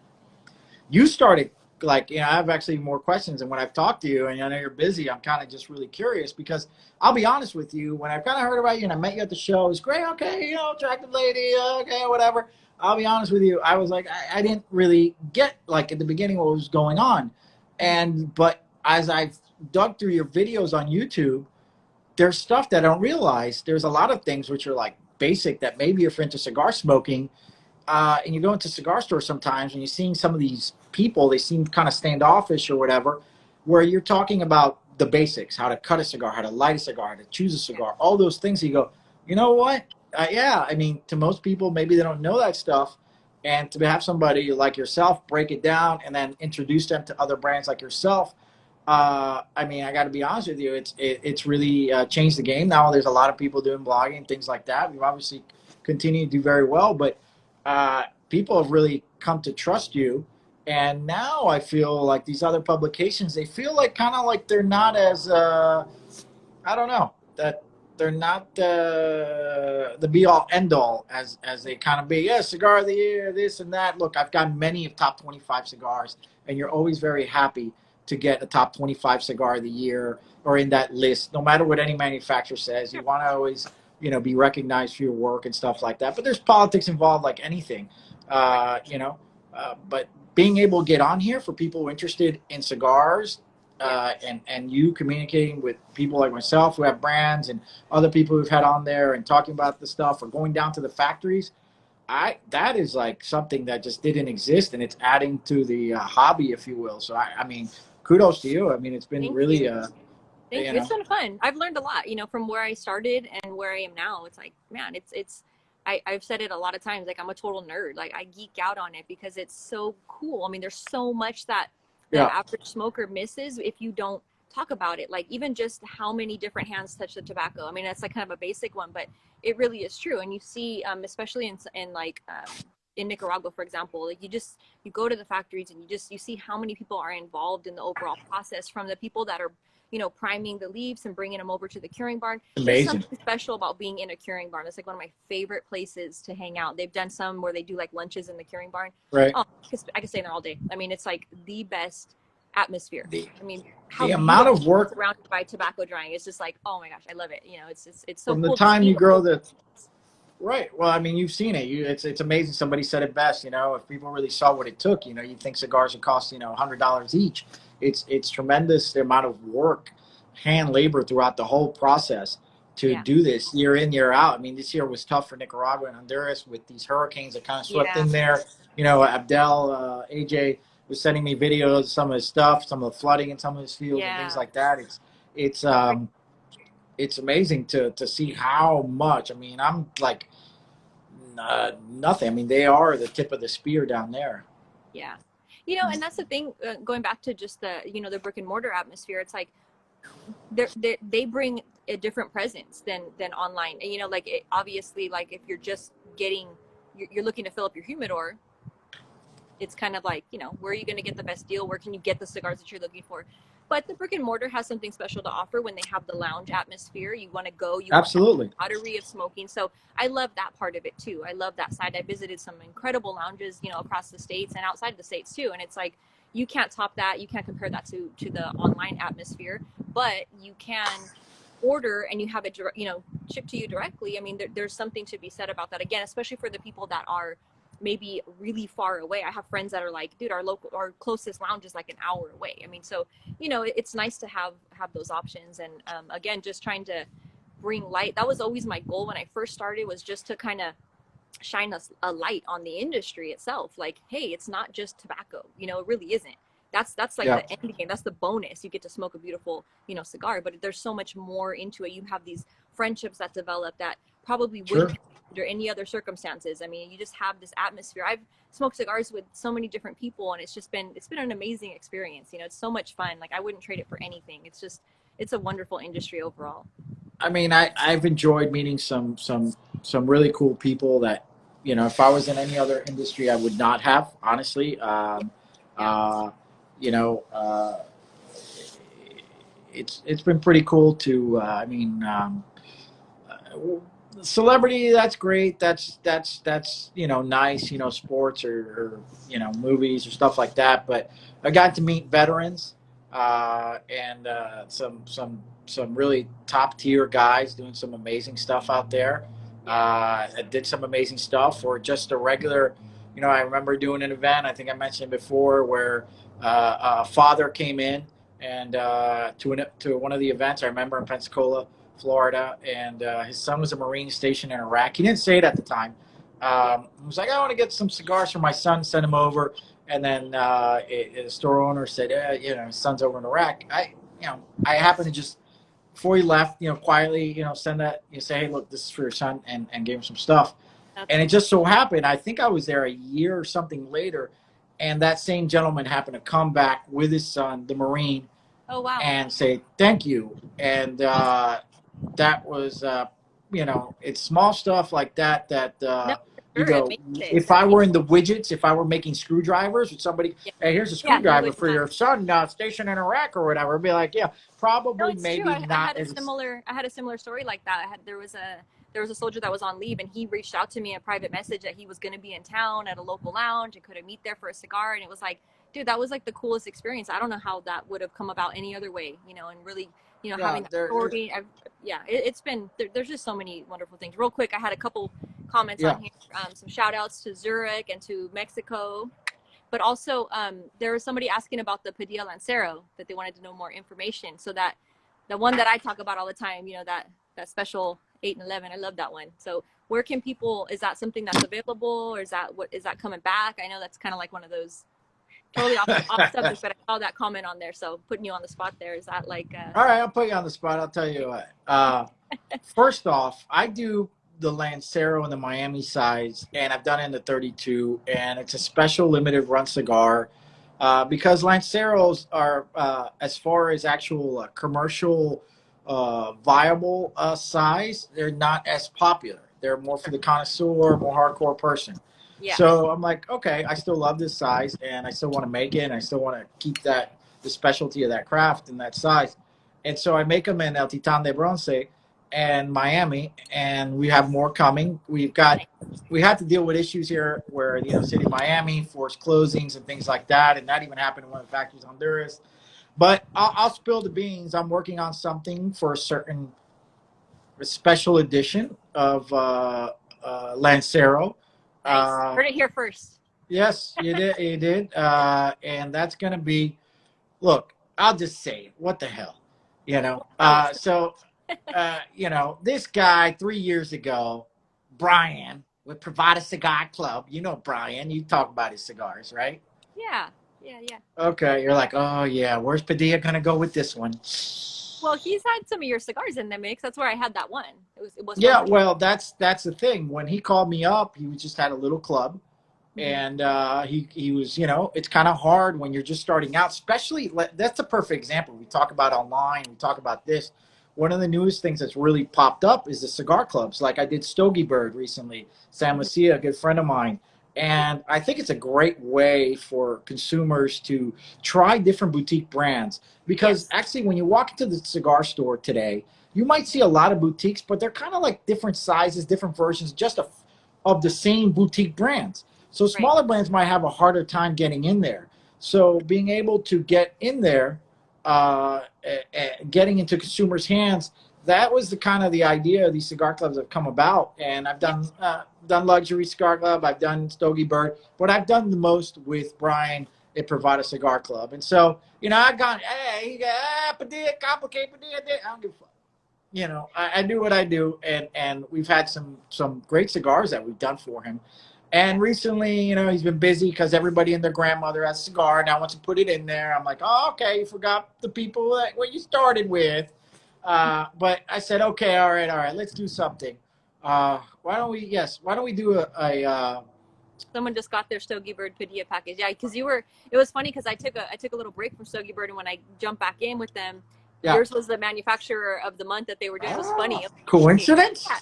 You started, like, I have actually more questions, and when I've talked to you, and I know you're busy, I'm kind of just really curious, because I'll be honest with you, when I've kind of heard about you and I met you at the show, it was great, okay, attractive lady, okay, whatever. I'll be honest with you, I was like, I didn't really get, like, at the beginning what was going on. But as I've dug through your videos on YouTube, there's stuff that I don't realize. There's a lot of things which are like basic, that maybe if you're into cigar smoking, and you go into cigar stores sometimes and you're seeing some of these people, they seem kind of standoffish or whatever, where you're talking about the basics, how to cut a cigar, how to light a cigar, how to choose a cigar, all those things. You go, you know what? Yeah, I mean, to most people, maybe they don't know that stuff. And to have somebody like yourself break it down and then introduce them to other brands like yourself, I mean, I got to be honest with you, it's really changed the game. Now there's a lot of people doing blogging and things like that. We've obviously continued to do very well, but people have really come to trust you, And now I feel like these other publications, they feel like kind of like they're not as I don't know, that they're not the be all end all as they kind of be. Yeah, cigar of the year, this and that. Look, I've got many of top 25 cigars, and you're always very happy to get a top 25 cigar of the year or in that list, no matter what any manufacturer says. You want to always, be recognized for your work and stuff like that. But there's politics involved, like anything, Right. But being able to get on here for people interested in cigars, Yeah. and you communicating with people like myself who have brands and other people who've had on there and talking about the stuff or going down to the factories, I that is like something that just didn't exist, and it's adding to the hobby, if you will. So I mean, kudos to you. I mean, it's been Thank really, you. Thank you you. It's know, been fun. I've learned a lot, from where I started and where I am now. It's like, man, I've said it a lot of times, like I'm a total nerd. Like I geek out on it because it's so cool. I mean, there's so much that the yeah, average smoker misses if you don't talk about it. Like even just how many different hands touch the tobacco. I mean, that's like kind of a basic one, but it really is true. And you see, especially in like, in Nicaragua, for example, like you go to the factories and you see how many people are involved in the overall process, from the people that are priming the leaves and bringing them over to the curing barn. There's amazing, something special about being in a curing barn. It's like one of my favorite places to hang out. They've done some where they do like lunches in the curing barn. right? Oh, I could stay there all day. I mean, it's like the best atmosphere. The I mean, how the amount beautiful, of work surrounded by tobacco drying. It's just like, oh my gosh, I love it. It's so from the cool to time see you the grow whole. the right. Well, I mean, you've seen it. It's amazing. Somebody said it best. If people really saw what it took, you think cigars would cost $100 each. It's tremendous the amount of work, hand labor throughout the whole process to Yeah, do this year in year out. I mean, this year was tough for Nicaragua and Honduras with these hurricanes that kind of swept yeah, in there. Abdel, AJ was sending me videos of some of his stuff, some of the flooding in some of his fields and things yeah. like that. It's amazing to see how much. I mean, I'm like nothing. I mean, they are the tip of the spear down there. Yeah. And that's the thing, going back to just the brick and mortar atmosphere. It's like they bring a different presence than online. And like obviously, like if you're just you're looking to fill up your humidor, it's kind of like, where are you going to get the best deal? Where can you get the cigars that you're looking for? But the brick and mortar has something special to offer when they have the lounge atmosphere. You want to go, you want that Absolutely. camaraderie of smoking. So I love that part of it too. I love that side. I visited some incredible lounges, across the states and outside the states too. And it's like, you can't top that. You can't compare that to the online atmosphere, but you can order and you have it, shipped to you directly. I mean, there's something to be said about that, again, especially for the people that are maybe really far away. I have friends that are like, dude, our closest lounge is like an hour away. I mean, so it's nice to have those options. And again, just trying to bring light. That was always my goal when I first started, was just to kind of shine a light on the industry itself. Like, hey, it's not just tobacco. It really isn't. That's like Yeah. the end game. That's the bonus. You get to smoke a beautiful, cigar, but there's so much more into it. You have these friendships that develop that probably wouldn't Sure. happen under any other circumstances. I mean, you just have this atmosphere. I've smoked cigars with so many different people, and it's been an amazing experience. It's so much fun. Like I wouldn't trade it for anything. It's a wonderful industry overall. I mean, I've enjoyed meeting some really cool people that if I was in any other industry, I would not have, honestly. Yeah. Uh, you know, uh, it's been pretty cool to. I mean, celebrity, that's great. That's nice. Sports or movies or stuff like that. But I got to meet veterans, and some really top tier guys doing some amazing stuff out there. Yeah. That did some amazing stuff, or just a regular. I remember doing an event. I think I mentioned before where a father came in and to one of the events. I remember in Pensacola, Florida, and his son was a Marine stationed in Iraq. He didn't say it at the time. Yeah. He was like, "I want to get some cigars for my son, send him over." And then the store owner said, his son's over in Iraq. I happened to just before he left, quietly, send that, say, "Hey, look, this is for your son," and gave him some stuff. That's And it cool. just so happened, I think I was there a year or something later, and that same gentleman happened to come back with his son, the Marine, Oh wow. and say thank you. And that was you know, it's small stuff like that that No, you for sure, it go. makes it. If I were in the widgets, if I were making screwdrivers, with somebody, Yeah, hey, here's a yeah, you screwdriver would for not. your son stationed in Iraq or whatever, I'd be like, yeah, No, probably, it's true. maybe I not had a as. similar story like that. There was a soldier that was on leave, and he reached out to me a private message that he was going to be in town at a local lounge and could I meet there for a cigar. And it was like, dude, that was like the coolest experience. I don't know how that would have come about any other way, you know. And really, you know, Yeah, having that there. story. Yeah, it's been there's just so many wonderful things. Real quick, I had a couple comments on Yeah. here. Some shout outs to Zurich and to Mexico. But also, there was somebody asking about the Padilla Lancero, that they wanted to know more information. So that the one that I talk about all the time, you know, that special 8 and 11, I love that one. So where can people? Is that something that's available, or is that coming back? I know that's kind of like one of those totally off subject, but I saw that comment on there, so putting you on the spot there. Is that like All right, I'll put you on the spot. I'll tell you what. First off, I do the Lancero in the Miami size, and I've done it in the 32, and it's a special limited run cigar because Lanceros are, as far as actual commercial viable size, they're not as popular. They're more for the connoisseur, more hardcore person. yeah, So I'm like, okay, I still love this size, and I still want to make it, and I still want to keep that the specialty of that craft in that size. And so I make them in El Titan de Bronce and Miami, and we have more coming. We had to deal with issues here where city of Miami forced closings and things like that, and that even happened in one of the factories in Honduras. But I'll spill the beans. I'm working on something for a certain special edition of Lancero. nice. Uh, Heard it here first. yes, you did. You did, and that's going to be. Look, I'll just say it. What the hell, you know? Tell us. This guy 3 years ago, Brian with Pravada Cigar Club. You know Brian. You talk about his cigars, right? Yeah, yeah, yeah. Okay, you're like, oh yeah, where's Padilla gonna go with this one? Well, he's had some of your cigars in the mix. That's where I had that one. It was from Yeah, him. well, that's the thing. When he called me up, he just had a little club, Mm-hmm. and he was, it's kind of hard when you're just starting out. Especially, that's a perfect example. We talk about online. We talk about this. One of the newest things that's really popped up is the cigar clubs. Like I did Stogie Bird recently. Sam Mm-hmm. Lucia, a good friend of mine. And I think it's a great way for consumers to try different boutique brands. Because Yes. actually, when you walk into the cigar store today, you might see a lot of boutiques, but they're kind of like different sizes, different versions, of the same boutique brands. So Right. smaller brands might have a harder time getting in there. So being able to get in there, getting into consumers' hands, that was the kind of the idea these cigar clubs have come about. And I've Yeah. done luxury cigar club, I've done Stogie Bird, but I've done the most with Brian at Provada Cigar Club. And so I got Padilla, complicated Padilla. I don't give a fuck. I do what I do, and we've had some great cigars that we've done for him. Yeah. And recently, he's been busy because everybody and their grandmother has a cigar now wants to put it in there. I'm like, oh, okay, you forgot the people that what you started with. But I said, okay, all right, let's do something. Why don't we? Yes, why don't we do a Someone just got their Stogie Bird Padilla package. Yeah, because you were. It was funny because I took a little break from Stogie Bird, and when I jumped back in with them, yeah. yours was the manufacturer of the month that they were doing. It was funny. It was, Coincidence? yeah,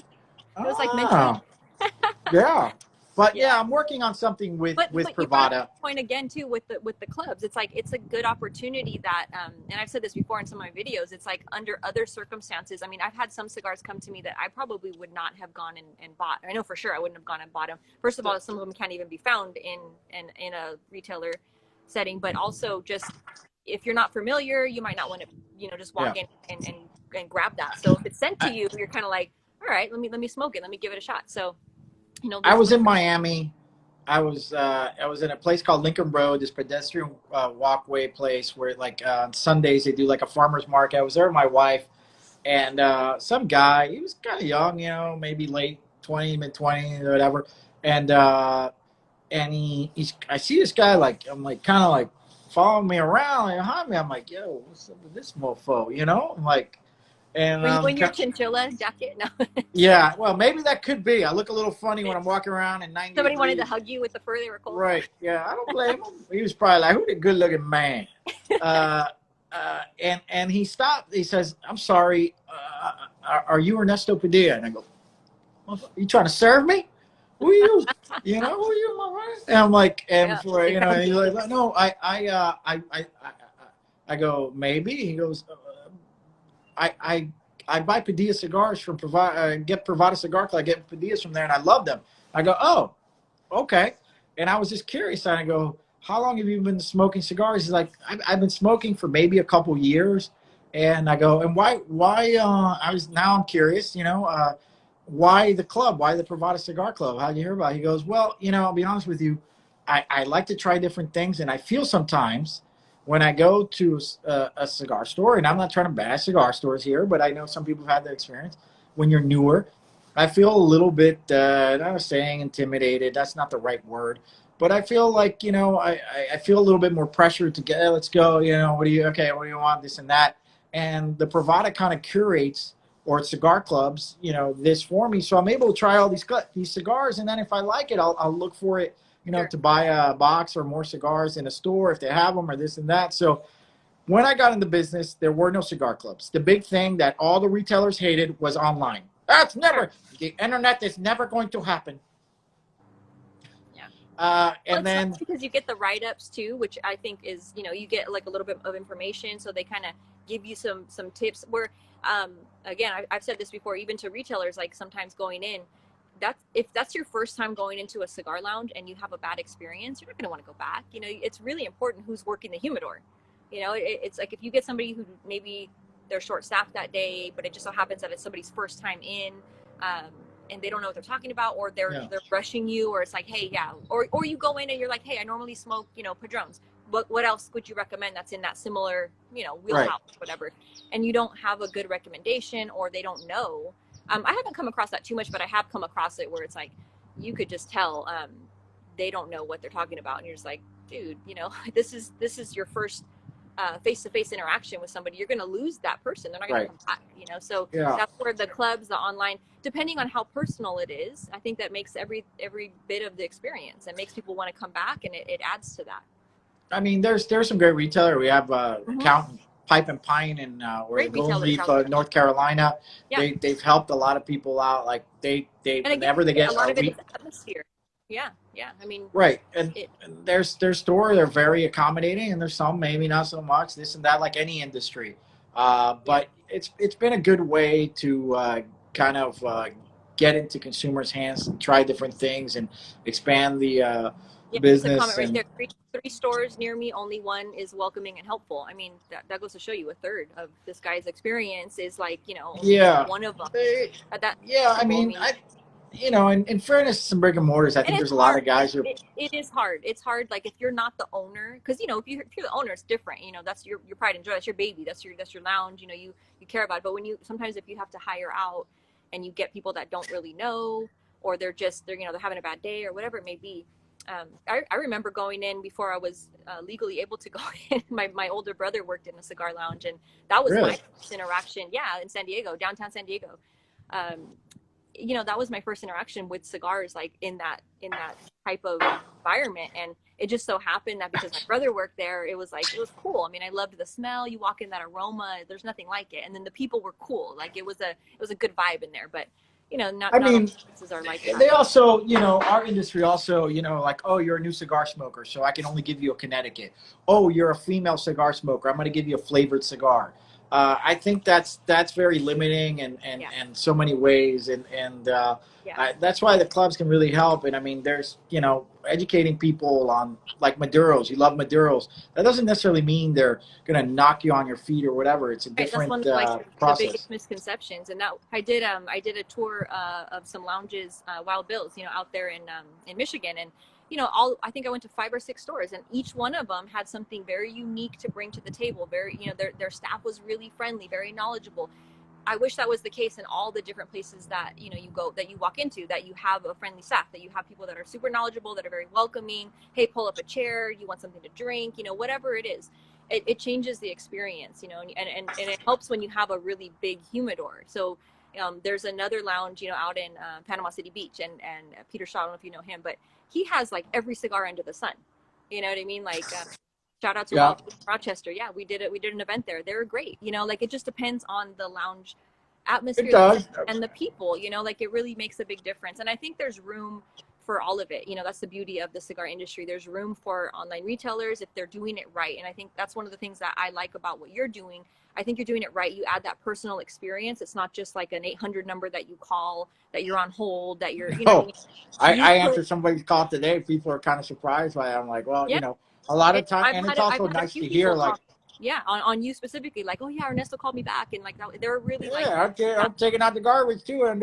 it was like meant to be. Ah, yeah. But Yeah. yeah, I'm working on something with But you brought up Pravada. a point again too with the clubs. It's like it's a good opportunity that and I've said this before in some of my videos. It's like under other circumstances. I mean, I've had some cigars come to me that I probably would not have gone and bought. I know for sure I wouldn't have gone and bought them. First of all, some of them can't even be found in a retailer setting. But also just if you're not familiar, you might not want to just walk Yeah. in and grab that. So if it's sent to I, you, you're kind of like, all right, let me smoke it. Let me give it a shot. So I there's was in Miami. I was in a place called Lincoln Road, this pedestrian walkway place where like on Sundays they do like a farmers market. I was there with my wife and some guy. He was kind of young, maybe late 20, mid 20, or whatever. And I see this guy like I'm like kind of like following me around like behind me. I'm like, yo, what's up with this mofo? I'm like, and were you in your chinchilla jacket? No. yeah, well, maybe that could be. I look a little funny when I'm walking around in 90 Somebody wanted to degrees. hug you with the fur. They were cold. Right. Yeah, I don't blame him. He was probably like, "Who the good-looking man?" Uh, and he stopped. He says, "I'm sorry. Are you Ernesto Padilla?" And I go, You trying to serve me? Who are you? You know, who are you, my man? And I'm like, and Yeah, for they you know, found and he's you. like, no, I go, maybe. He goes, I, I, I buy Padilla cigars from get Privada Cigar Club. I get Padillas from there, and I love them. I go, oh, okay. And I was just curious. And I go, how long have you been smoking cigars? He's like, I've been smoking for maybe a couple years. And I go, and why, now I'm curious, why the club? Why the Privada Cigar Club? How'd you hear about it? He goes, well, I'll be honest with you. I like to try different things. And I feel sometimes when I go to a cigar store, and I'm not trying to bash cigar stores here, but I know some people have had that experience. When you're newer, I feel a little bit, not saying intimidated, that's not the right word, but I feel like, I feel a little bit more pressure to get, hey, let's go, what do you want, this and that. And the Pravada kind of curates, or cigar clubs, this for me. So I'm able to try all these cigars. And then if I like it, I'll look for it, Sure. to buy a box or more cigars in a store if they have them or this and that. So when I got into business, there were no cigar clubs. The big thing that all the retailers hated was online. That's Sure. never, the internet is never going to happen. Yeah. Well, And it's nice then, because you get the write-ups too, which I think is, you get like a little bit of information, so they kind of give you some tips. Where, um, again, I've said this before, even to retailers, like sometimes going in, that's if that's your first time going into a cigar lounge and you have a bad experience, you're not going to want to go back. It's really important who's working the humidor. It's like if you get somebody who maybe they're short staffed that day, but it just so happens that it's somebody's first time in. Um, and they don't know what they're talking about, or they're yeah, they're rushing you, or it's like, hey, yeah, or you go in and you're like, hey, I normally smoke, padrones. What else would you recommend that's in that similar, right. wheelhouse, whatever? And you don't have a good recommendation, or they don't know. I haven't come across that too much, but I have come across it where it's like you could just tell they don't know what they're talking about, and you're just like, dude, this is your first face-to-face interaction with somebody. You're going to lose that person. They're not going to Right. come back. So Yeah. that's where the clubs, the online, depending on how personal it is, I think that makes every bit of the experience and makes people want to come back, and it adds to that. I mean, there's some great retailer. We have Mm-hmm. Count Pipe and Pine and or the Great Golden retailers Leaf, out there. North Carolina. Yeah. They've helped a lot of people out. Like they And again, whenever they a get lot a of it is atmosphere. Yeah. Yeah. I mean, right, and, it, and their store, they're very accommodating, and there's some maybe not so much this and that, like any industry. yeah. But it's been a good way to kind of get into consumers' hands and try different things and expand the Yeah, there's a comment business. right And there. Three stores near me, only one is welcoming and helpful. I mean, that goes to show you a third of this guy's experience is like, only yeah, one of them. they, That yeah. I I mean, mean, in fairness, some brick and mortars, I and think it's there's a lot hard. of guys who, It is hard. It's hard. Like if you're not the owner, because if you're the owner, it's different. That's your pride and joy. That's your baby. That's your lounge. You care about it. But when you sometimes if you have to hire out, and you get people that don't really know, or they're having a bad day or whatever it may be. I remember going in before I was legally able to go in. My older brother worked in a cigar lounge, and that was my really, first interaction. Yeah, in San Diego, downtown San Diego. Um, that was my first interaction with cigars, like in that type of environment. And it just so happened that because my brother worked there, it was cool. I mean, I loved the smell. You walk in, that aroma, there's nothing like it. And then the people were cool. Like it was a good vibe in there. But not I not all mean, places are like that. they also, our industry also, like, oh, you're a new cigar smoker, so I can only give you a Connecticut. Oh, you're a female cigar smoker, I'm going to give you a flavored cigar. I think that's very limiting Yeah. and so many ways, and Yeah. that's why the clubs can really help. And I mean, there's educating people on like Maduros. You love Maduros. That doesn't necessarily mean they're going to knock you on your feet or whatever. It's a Right, that's one different of like the biggest process. misconceptions. And that I did a tour of some lounges, Wild Bills, out there in Michigan. And all I think I went to 5 or 6 stores, and each one of them had something very unique to bring to the table. Very, their staff was really friendly, very knowledgeable. I wish that was the case in all the different places that you go, that you walk into, that you have a friendly staff, that you have people that are super knowledgeable, that are very welcoming. Hey, pull up a chair. You want something to drink? Whatever it is, it changes the experience. And it helps when you have a really big humidor. So there's another lounge, out in Panama City Beach, and Peter Shaw. I don't know if you know him, but he has like every cigar under the sun. You know what I mean? Like shout out to Yeah. Wild Rochester. Yeah, we did it. We did an event there. They were great. Like it just depends on the lounge It atmosphere that's does. and the people, you know, like it really makes a big difference. And I think there's room for all of it. You know, that's the beauty of the cigar industry. There's room for online retailers if they're doing it right. And I think that's one of the things that I like about what you're doing. I think you're doing it right. You add that personal experience. It's not just like an 800 number that you call, that you're on hold, that you're, you know what I Oh, mean? You I put, answered somebody's call today. People are kind of surprised by it. I'm like, well, yeah, a lot of it, time, and it's I've also had a nice few to hear, people like, call, yeah, on you specifically, like, oh yeah, Ernesto called me back, and like that, they're really like, yeah, I'm taking out the garbage too, and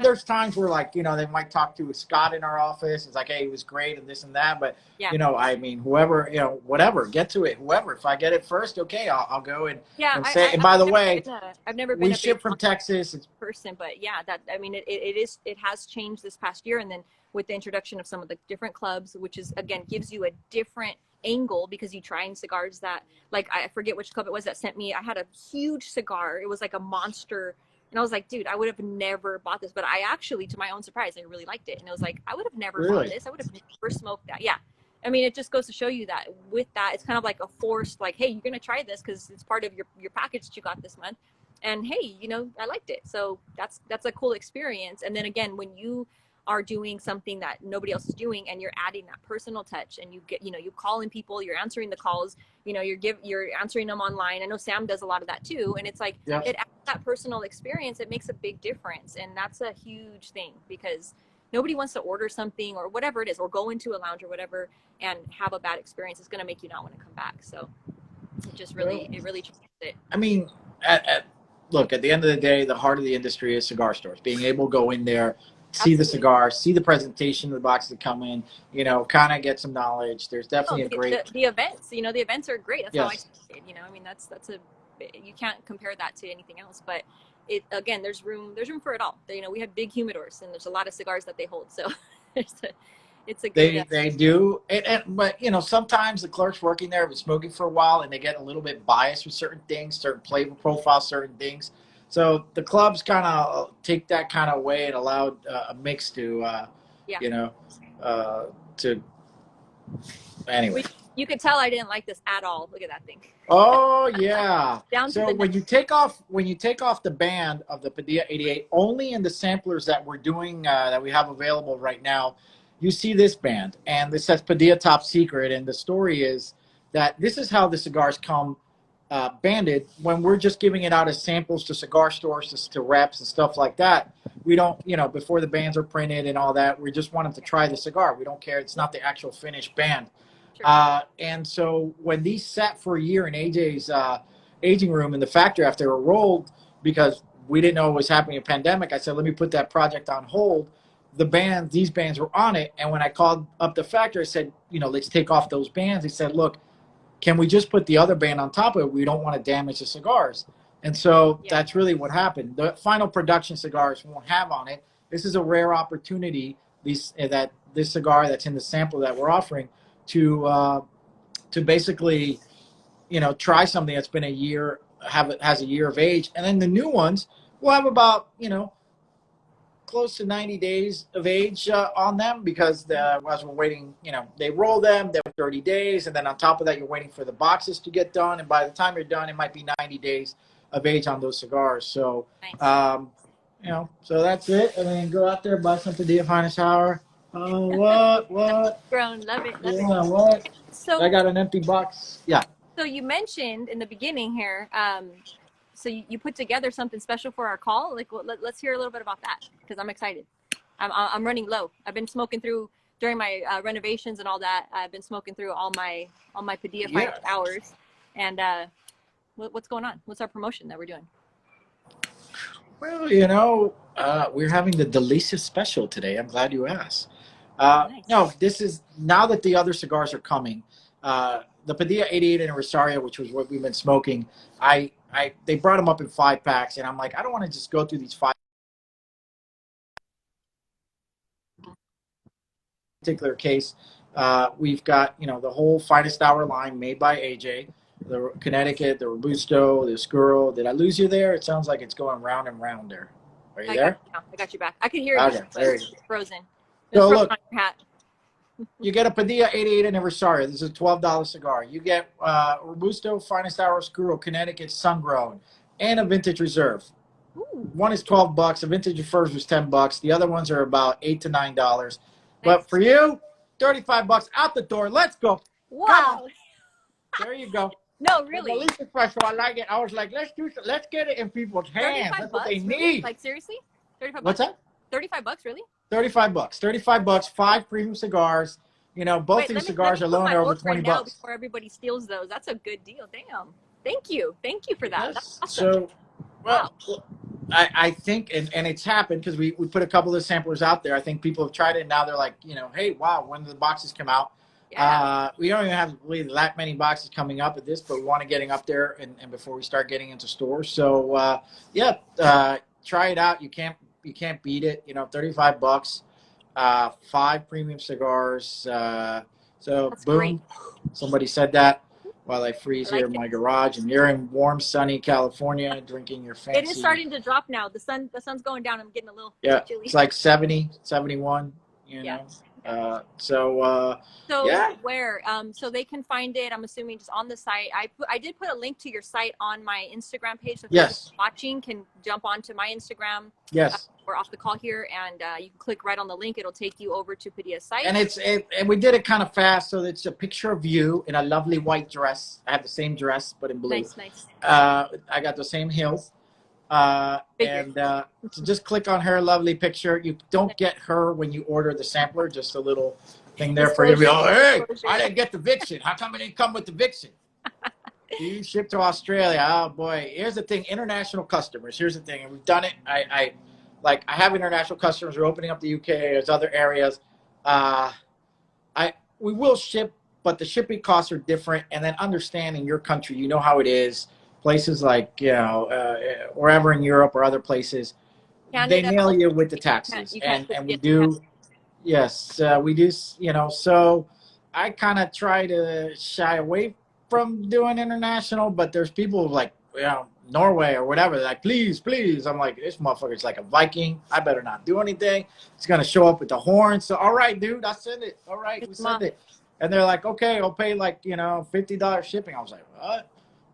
there's times where, like, they might talk to Scott in our office. It's like, hey, he was great and this and that, but yeah, I mean, whoever, whatever, get to it. Whoever, if I get it first, okay, I'll go yeah. and say. And by the way, I've never been we a big ship from Texas. It's, person, but yeah, that I mean, it has changed this past year, and then with the introduction of some of the different clubs, which is again gives you a different angle because you trying cigars that, like, I forget which club it was that sent me. I had a huge cigar. It was like a monster. And I was like, dude, I would have never bought this. But I actually, to my own surprise, I really liked it. And it was like, I would have never bought really, this. I would have never smoked that. Yeah. I mean, it just goes to show you that with that, it's kind of like a forced, like, hey, you're going to try this because it's part of your package that you got this month. And hey, you know, I liked it. So that's a cool experience. And then again, when you are doing something that nobody else is doing and you're adding that personal touch, and you get, you know, you call in people, you're answering the calls, you know, you're answering them online. I know Sam does a lot of that too. And it's like, yeah. it adds that personal experience. It makes a big difference. And that's a huge thing because nobody wants to order something or whatever it is, or go into a lounge or whatever and have a bad experience. It's going to make you not want to come back. So it just Well, really, it really changes it. I mean, look, at the end of the day, the heart of the industry is cigar stores. Being able to go in there, see the Absolutely. cigar, see the presentation of the boxes that come in, kind of get some knowledge. There's Oh, definitely a great, the events, you know, the events are great. That's how I yes. started, you know. I mean, that's a, you can't compare that to anything else. But it, again, there's room for it all. You know, we have big humidors, and there's a lot of cigars that they hold. So it's a, it's a good. They do, but sometimes the clerks working there have been smoking for a while, and they get a little bit biased with certain things, certain flavor profiles, certain things. So the clubs kind of take that kind of away and allow a mix to, Yeah. you know, to anyway. We, you could tell I didn't like this at all. Look at that thing. Oh yeah. Down to So the neck. when you take off the band of the Padilla 88, only in the samplers that we're doing that we have available right now, you see this band, and this says Padilla Top Secret. And the story is that this is how the cigars come banded when we're just giving it out as samples to cigar stores, to reps and stuff like that. We don't, before the bands are printed and all that, we just want them to try the cigar. We don't care. It's not the actual finished band. Sure. And so when these sat for a year in AJ's aging room in the factory after they were rolled, because we didn't know what was happening in pandemic, I said, let me put that project on hold. These bands were on it. And when I called up the factory, I said, let's take off those bands. They said, look, can we just put the other band on top of it? We don't want to damage the cigars. And so Yeah. that's really what happened. The final production cigars won't have on it. This is a rare opportunity, this cigar that's in the sample that we're offering, to basically, try something that's been a year, has a year of age. And then the new ones will have about, close to 90 days of age on them, because as we're waiting, they roll them, they're 30 days. And then on top of that, you're waiting for the boxes to get done. And by the time you're done, it might be 90 days of age on those cigars. So, Nice. so that's it. I mean, go out there, buy some Padilla Finest Hour. Oh, what? Grown. Love it. Love it. Yeah, what? I So got an empty box. Yeah. So you mentioned in the beginning here, so you put together something special for our call. Like, let's hear a little bit about that because I'm excited. I'm running low. I've been smoking through during my renovations and all that. I've been smoking through all my Padilla Yeah. hours. And what's going on? What's our promotion that we're doing? Well, we're having the Delicia special today. I'm glad you asked. Nice. No, this is now that the other cigars are coming. The Padilla 88 and Rosario, which was what we've been smoking, they brought them up in 5-packs, and I'm like, I don't want to just go through these 5 particular case. We've got the whole Finest Hour line made by AJ, the Connecticut, the Robusto, the Squirrel. Did I lose you there? It sounds like it's going round and round there. Are you there? I got you back. I can hear you. Okay, there you go. It's frozen. So It's frozen look, on your hat. you get a Padilla 88 and a Rosario. This is a $12 cigar. You get Robusto, Finest Hour, Squirrel, Connecticut, Sun Grown, and a Vintage Reserve. Ooh, One is $12. The vintage furs was $10. The other ones are about $8 to $9. nice. But for you, $35 out the door. Let's go. Come on. Wow. There you go. No, The really. Delicia special, I like it. I was like, let's get it in people's hands. 35 That's what they bucks, really? need. Like seriously? 35 What's bucks? that? 35 bucks, really? 35 bucks. 35 bucks, 5 premium cigars. You know, both Wait, these let cigars me are put loaned my over order 20 in now bucks. before everybody steals those. That's a good deal. Damn. Thank you. Thank you for that. That's Yes. awesome. So, Wow. well, I think, and it's happened because we put a couple of samplers out there. I think people have tried it, and now they're like, you know, hey, wow, when do the boxes come out? Yeah. We don't even have really that many boxes coming up at this, but we want to getting up there and before we start getting into stores. So, try it out. You can't beat it. You know, 35 bucks, 5 premium cigars. So That's great. boom, somebody said that while I I freeze here like in it. my garage, and you're in warm, sunny California drinking your It is fancy. starting to drop now. The sun's going down. I'm getting a little Yeah, chilly. it's like 70, 71, you Yeah. know. Yeah. So So yeah, where? So they can find it. I'm assuming just on the site. I did put a link to your site on my Instagram page. So if people yes, watching can jump onto my Instagram. yes. Or off the call here, and you can click right on the link. It'll take you over to Padilla's site. And and we did it kind of fast, so it's a picture of you in a lovely white dress. I have the same dress, but in blue. Nice, nice. I got the same heels. So just click on her lovely picture. You don't get her when you order the sampler, just a little thing there for you to be, oh, hey, I didn't get the Vixen. How come it didn't come with the Vixen? You ship to Australia. Oh, boy. Here's the thing. International customers. Here's the thing. And we've done it. I have international customers. We're opening up the UK. There's other areas. Uh, we will ship, but the shipping costs are different. And then understanding your country, you know how it is. Places like, wherever in Europe or other places, they Canada. nail Also, you with the taxes. you can't ship And we it to Canada. do, yes, we do, so I kind of try to shy away from doing international, but there's people like, Norway or whatever, they're like, please, please. I'm like, this motherfucker's like a Viking. I better not do anything. It's going to show up with the horn. So, all right, dude, I send it. All right, we send it. And they're like, okay, I'll pay like, $50 shipping. I was like, what?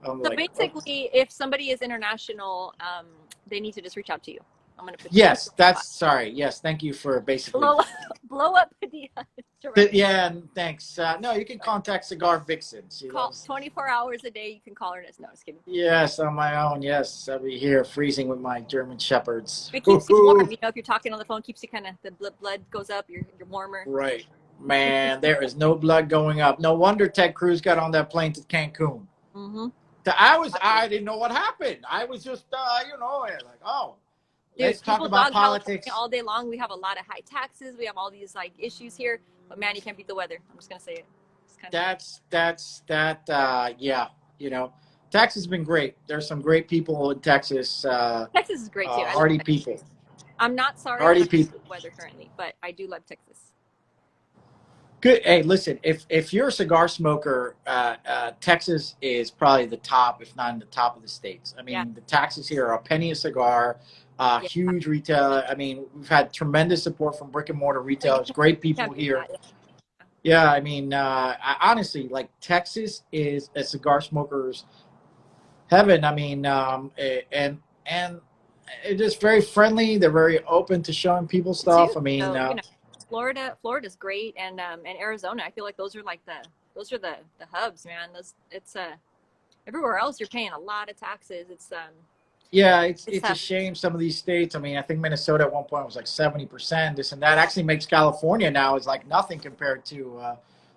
I'm So like, basically, if somebody is international, they need to just reach out to you. I'm gonna put yes, sorry. Yes, thank you for basically. blow up Padilla. Yeah, thanks. No, you can contact Cigar Vixen. She Call loves. 24 hours a day. You can call her. No, just kidding. Yes, on my own. Yes, I'll be here freezing with my German Shepherds. It keeps you warm. You know, if you're talking on the phone, keeps you kind of the blood goes up. You're warmer. Right, man. There is no blood going up. No wonder Ted Cruz got on that plane to Cancun. Mm-hmm. I didn't know what happened. I was just, like, oh. Dude, let's talk about politics all day long. We have a lot of high taxes. We have all these like issues here, but man, you can't beat the weather. I'm just gonna say it. Yeah. Texas has been great. There's some great people in Texas. Texas is great too. Hardy people. I'm not sorry Hardy for people. the weather currently, but I do love Texas. Good. Hey, listen, if you're a cigar smoker, Texas is probably the top, if not in the top of the states. I mean, the taxes here are a penny a cigar. Huge retail. I mean, we've had tremendous support from brick and mortar retailers. Great people here. Yeah, I mean, I honestly, like, Texas is a cigar smoker's heaven. I mean, and it's just very friendly. They're very open to showing people stuff. I mean, Florida's great, and Arizona. I feel like those are like the hubs, man. It's everywhere else you're paying a lot of taxes. It's a shame some of these states. I mean, I think Minnesota at one point was like 70%. This and that actually makes California now is like nothing compared to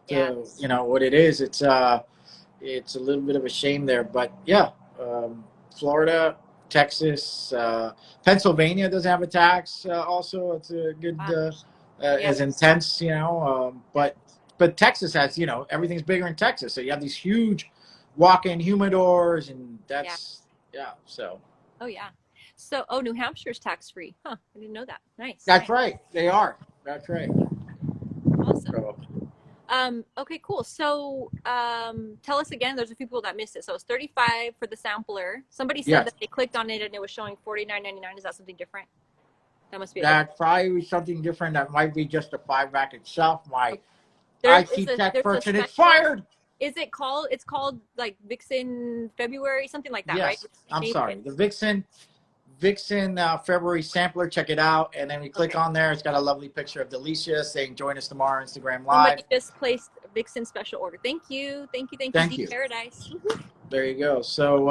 what it is. It's a little bit of a shame there, but Florida, Texas, Pennsylvania doesn't have a tax. Also, it's a good as intense, but Texas has everything's bigger in Texas, so you have these huge walk-in humidors, and that's so. Oh, yeah. So, New Hampshire's tax-free. Huh. I didn't know that. Nice. That's right. They are. That's right. Awesome. Okay, cool. So, tell us again, there's a few people that missed it. So, it's $35 for the sampler. Somebody said that they clicked on it and it was showing $49.99. Is that something different? That must be. That probably something different. That might be just a 5-rack itself. My IT tech person is fired. Is it called? It's called like Vixen February, something like that, right? I'm sorry. The Vixen Vixen February sampler. Check it out. And then we click on there. It's got a lovely picture of Delicia saying join us tomorrow Instagram Somebody Live. just placed Vixen special order. Thank you. Thank you. Thank you. Thank Deep you. Paradise. There you go. So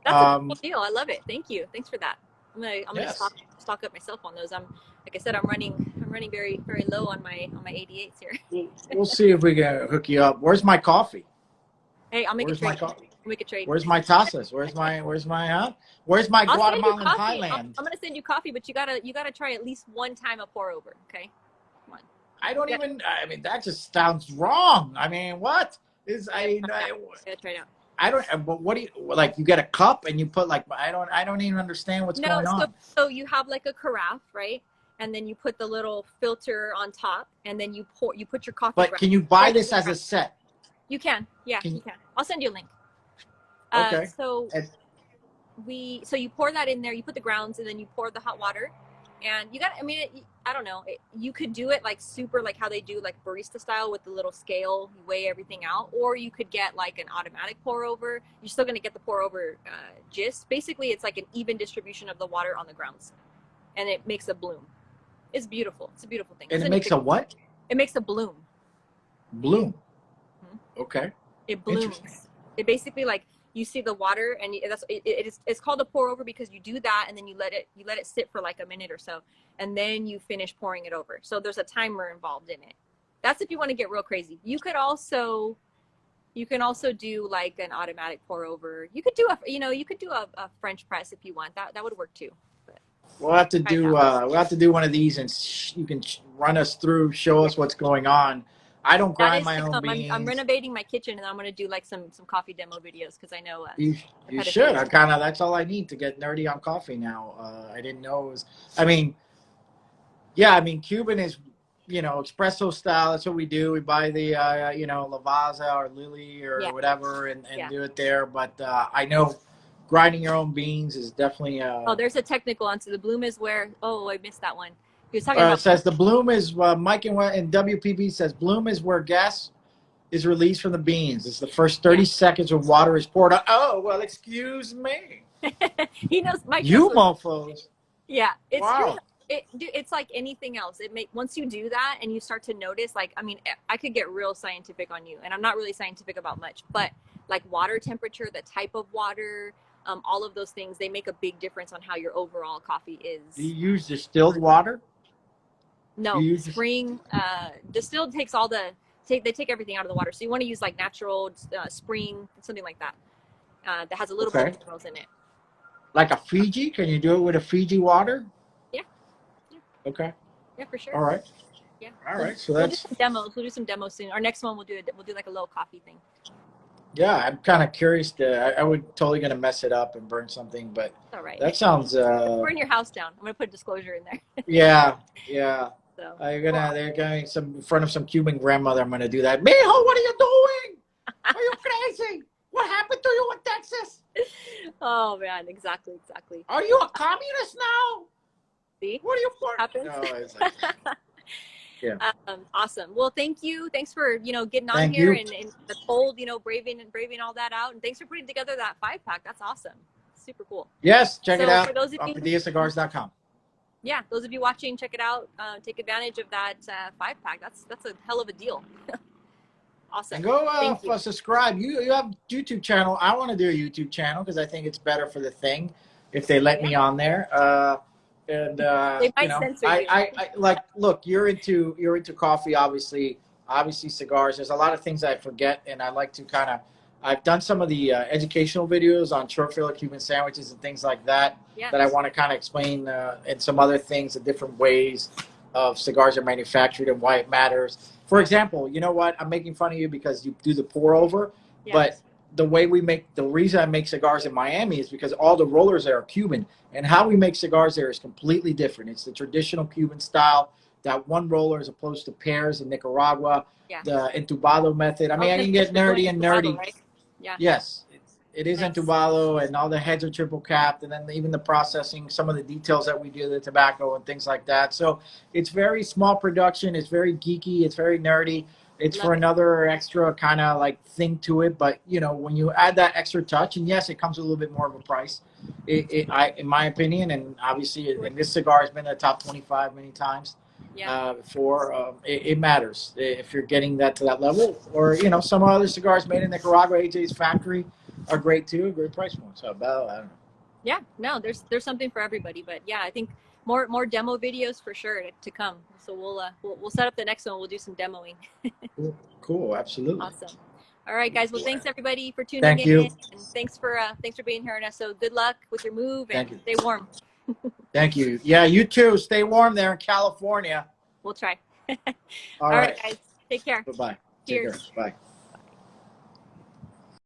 That's a cool deal. I love it. Thank you. Thanks for that. I'm gonna yes. stock up myself on those. Like I said, I'm running very low on my 88s here. We'll see if we can hook you up. Where's my coffee? Hey, I'll make Where's a trade. my coffee? Make a trade. Where's my tazas? Where's my Guatemalan Highland? I'm gonna send you coffee, but you gotta try at least one time a pour over. Okay, come on. I mean, that just sounds wrong. I mean, what is I gotta try it out. I don't. But what do you like? You get a cup and you put like I don't even understand what's going on. So you have like a carafe, right? And then you put the little filter on top, and then you put your coffee. But can you buy this as a set? You can. Yeah, you can. I'll send you a link. Okay. So you pour that in there. You put the grounds, and then you pour the hot water, and you got. I mean, I don't know. You could do it like super, like how they do, like barista style with the little scale. You weigh everything out, or you could get like an automatic pour over. You're still gonna get the pour over gist. Basically, it's like an even distribution of the water on the grounds, and it makes a bloom. It's beautiful. It's a beautiful thing. And it makes a what? It makes a bloom. Bloom. Mm-hmm. Okay. It blooms. It basically like you see the water, and it's called a pour over because you do that, and then you let it sit for like a minute or so, and then you finish pouring it over. So there's a timer involved in it. That's if you want to get real crazy. You can also do like an automatic pour over. You could do a French press if you want. That would work too. We'll have to do one of these, and you can run us through, show us what's going on. I don't grind my own beans. I'm renovating my kitchen, and I'm going to do like some coffee demo videos because I know you should. That's all I need to get nerdy on coffee now. I didn't know it was. I mean, Cuban is espresso style. That's what we do. We buy the Lavazza or Lily or whatever, and do it there. But I know grinding your own beans is definitely. There's a technical answer. The bloom is where. Oh, I missed that one. He was talking about. It says the bloom is Mike and WPB says bloom is where gas is released from the beans. It's the first 30 seconds when water is poured on. Oh well, excuse me. He knows Mike. You mofos. Yeah, it's wow. It's like anything else. Once you do that and you start to notice, like, I mean, I could get real scientific on you, and I'm not really scientific about much, but like water temperature, the type of water. All of those things, they make a big difference on how your overall coffee is. Do you use distilled water? No, spring. Distilled takes they take everything out of the water. So you want to use like natural spring, something like that, that has a little bit of minerals in it. Like a Fiji? Can you do it with a Fiji water? Yeah. Okay. Yeah, for sure. All right. Yeah. All right. So we'll do some demos. We'll do some demos soon. Our next one we'll do like a little coffee thing. Yeah, I'm kind of curious I would totally gonna mess it up and burn something, but all right. That sounds. Burn your house down. I'm gonna put a disclosure in there. Yeah. So they're going in front of some Cuban grandmother. I'm gonna do that. Mijo, what are you doing? Are you crazy? What happened to you in Texas? Oh man, exactly. Are you a communist now? See? What are you for? Happens. No, it's like, yeah. Awesome. Well, thank you. Thanks for getting on here and the cold, braving all that out, and thanks for putting together that 5-pack. That's awesome. Super cool. Yes, check it out. For those of you, PadillaCigars.com. Yeah, those of you watching, check it out. Take advantage of that 5-pack. That's a hell of a deal. Awesome. And go subscribe. You have a YouTube channel. I want to do a YouTube channel because I think it's better for the thing if they let me on there. They might censor you. I like. Look, you're into coffee, obviously cigars. There's a lot of things I forget, and I like to I've done some of the educational videos on short filler Cuban sandwiches and things like that. Yes. That I want to kind of explain, and some other things, the different ways of cigars are manufactured and why it matters. For example, you know what? I'm making fun of you because you do the pour over, but the reason I make cigars in Miami is because all the rollers there are Cuban, and how we make cigars there is completely different. It's the traditional Cuban style, that one roller as opposed to pairs in Nicaragua, the entubado method. I mean, I can get nerdy. Right? Yeah. Yes, it is entubado, and all the heads are triple capped, and then even the processing, some of the details that we do, the tobacco and things like that. So it's very small production. It's very geeky. It's very nerdy. It's for another extra kind of like thing to it. But, when you add that extra touch, and yes, it comes with a little bit more of a price. in my opinion, and obviously, and this cigar has been in the top 25 many times Yeah. before. It matters if you're getting that to that level, or some other cigars made in Nicaragua, AJ's factory, are great too. Great price point. So, about I don't know. Yeah, no, there's something for everybody, but yeah, I think more demo videos for sure to come. So we'll set up the next one. We'll do some demoing. Cool, cool, absolutely. Awesome. All right, guys. Well, thanks everybody for tuning Thank you, in, and thanks for being here, Ernesto. Good luck with your move, and thank you, stay warm. thank you. Yeah, you too. Stay warm there in California. We'll try. All All right, right. guys. Take care. Bye bye. Take care. Cheers. Bye.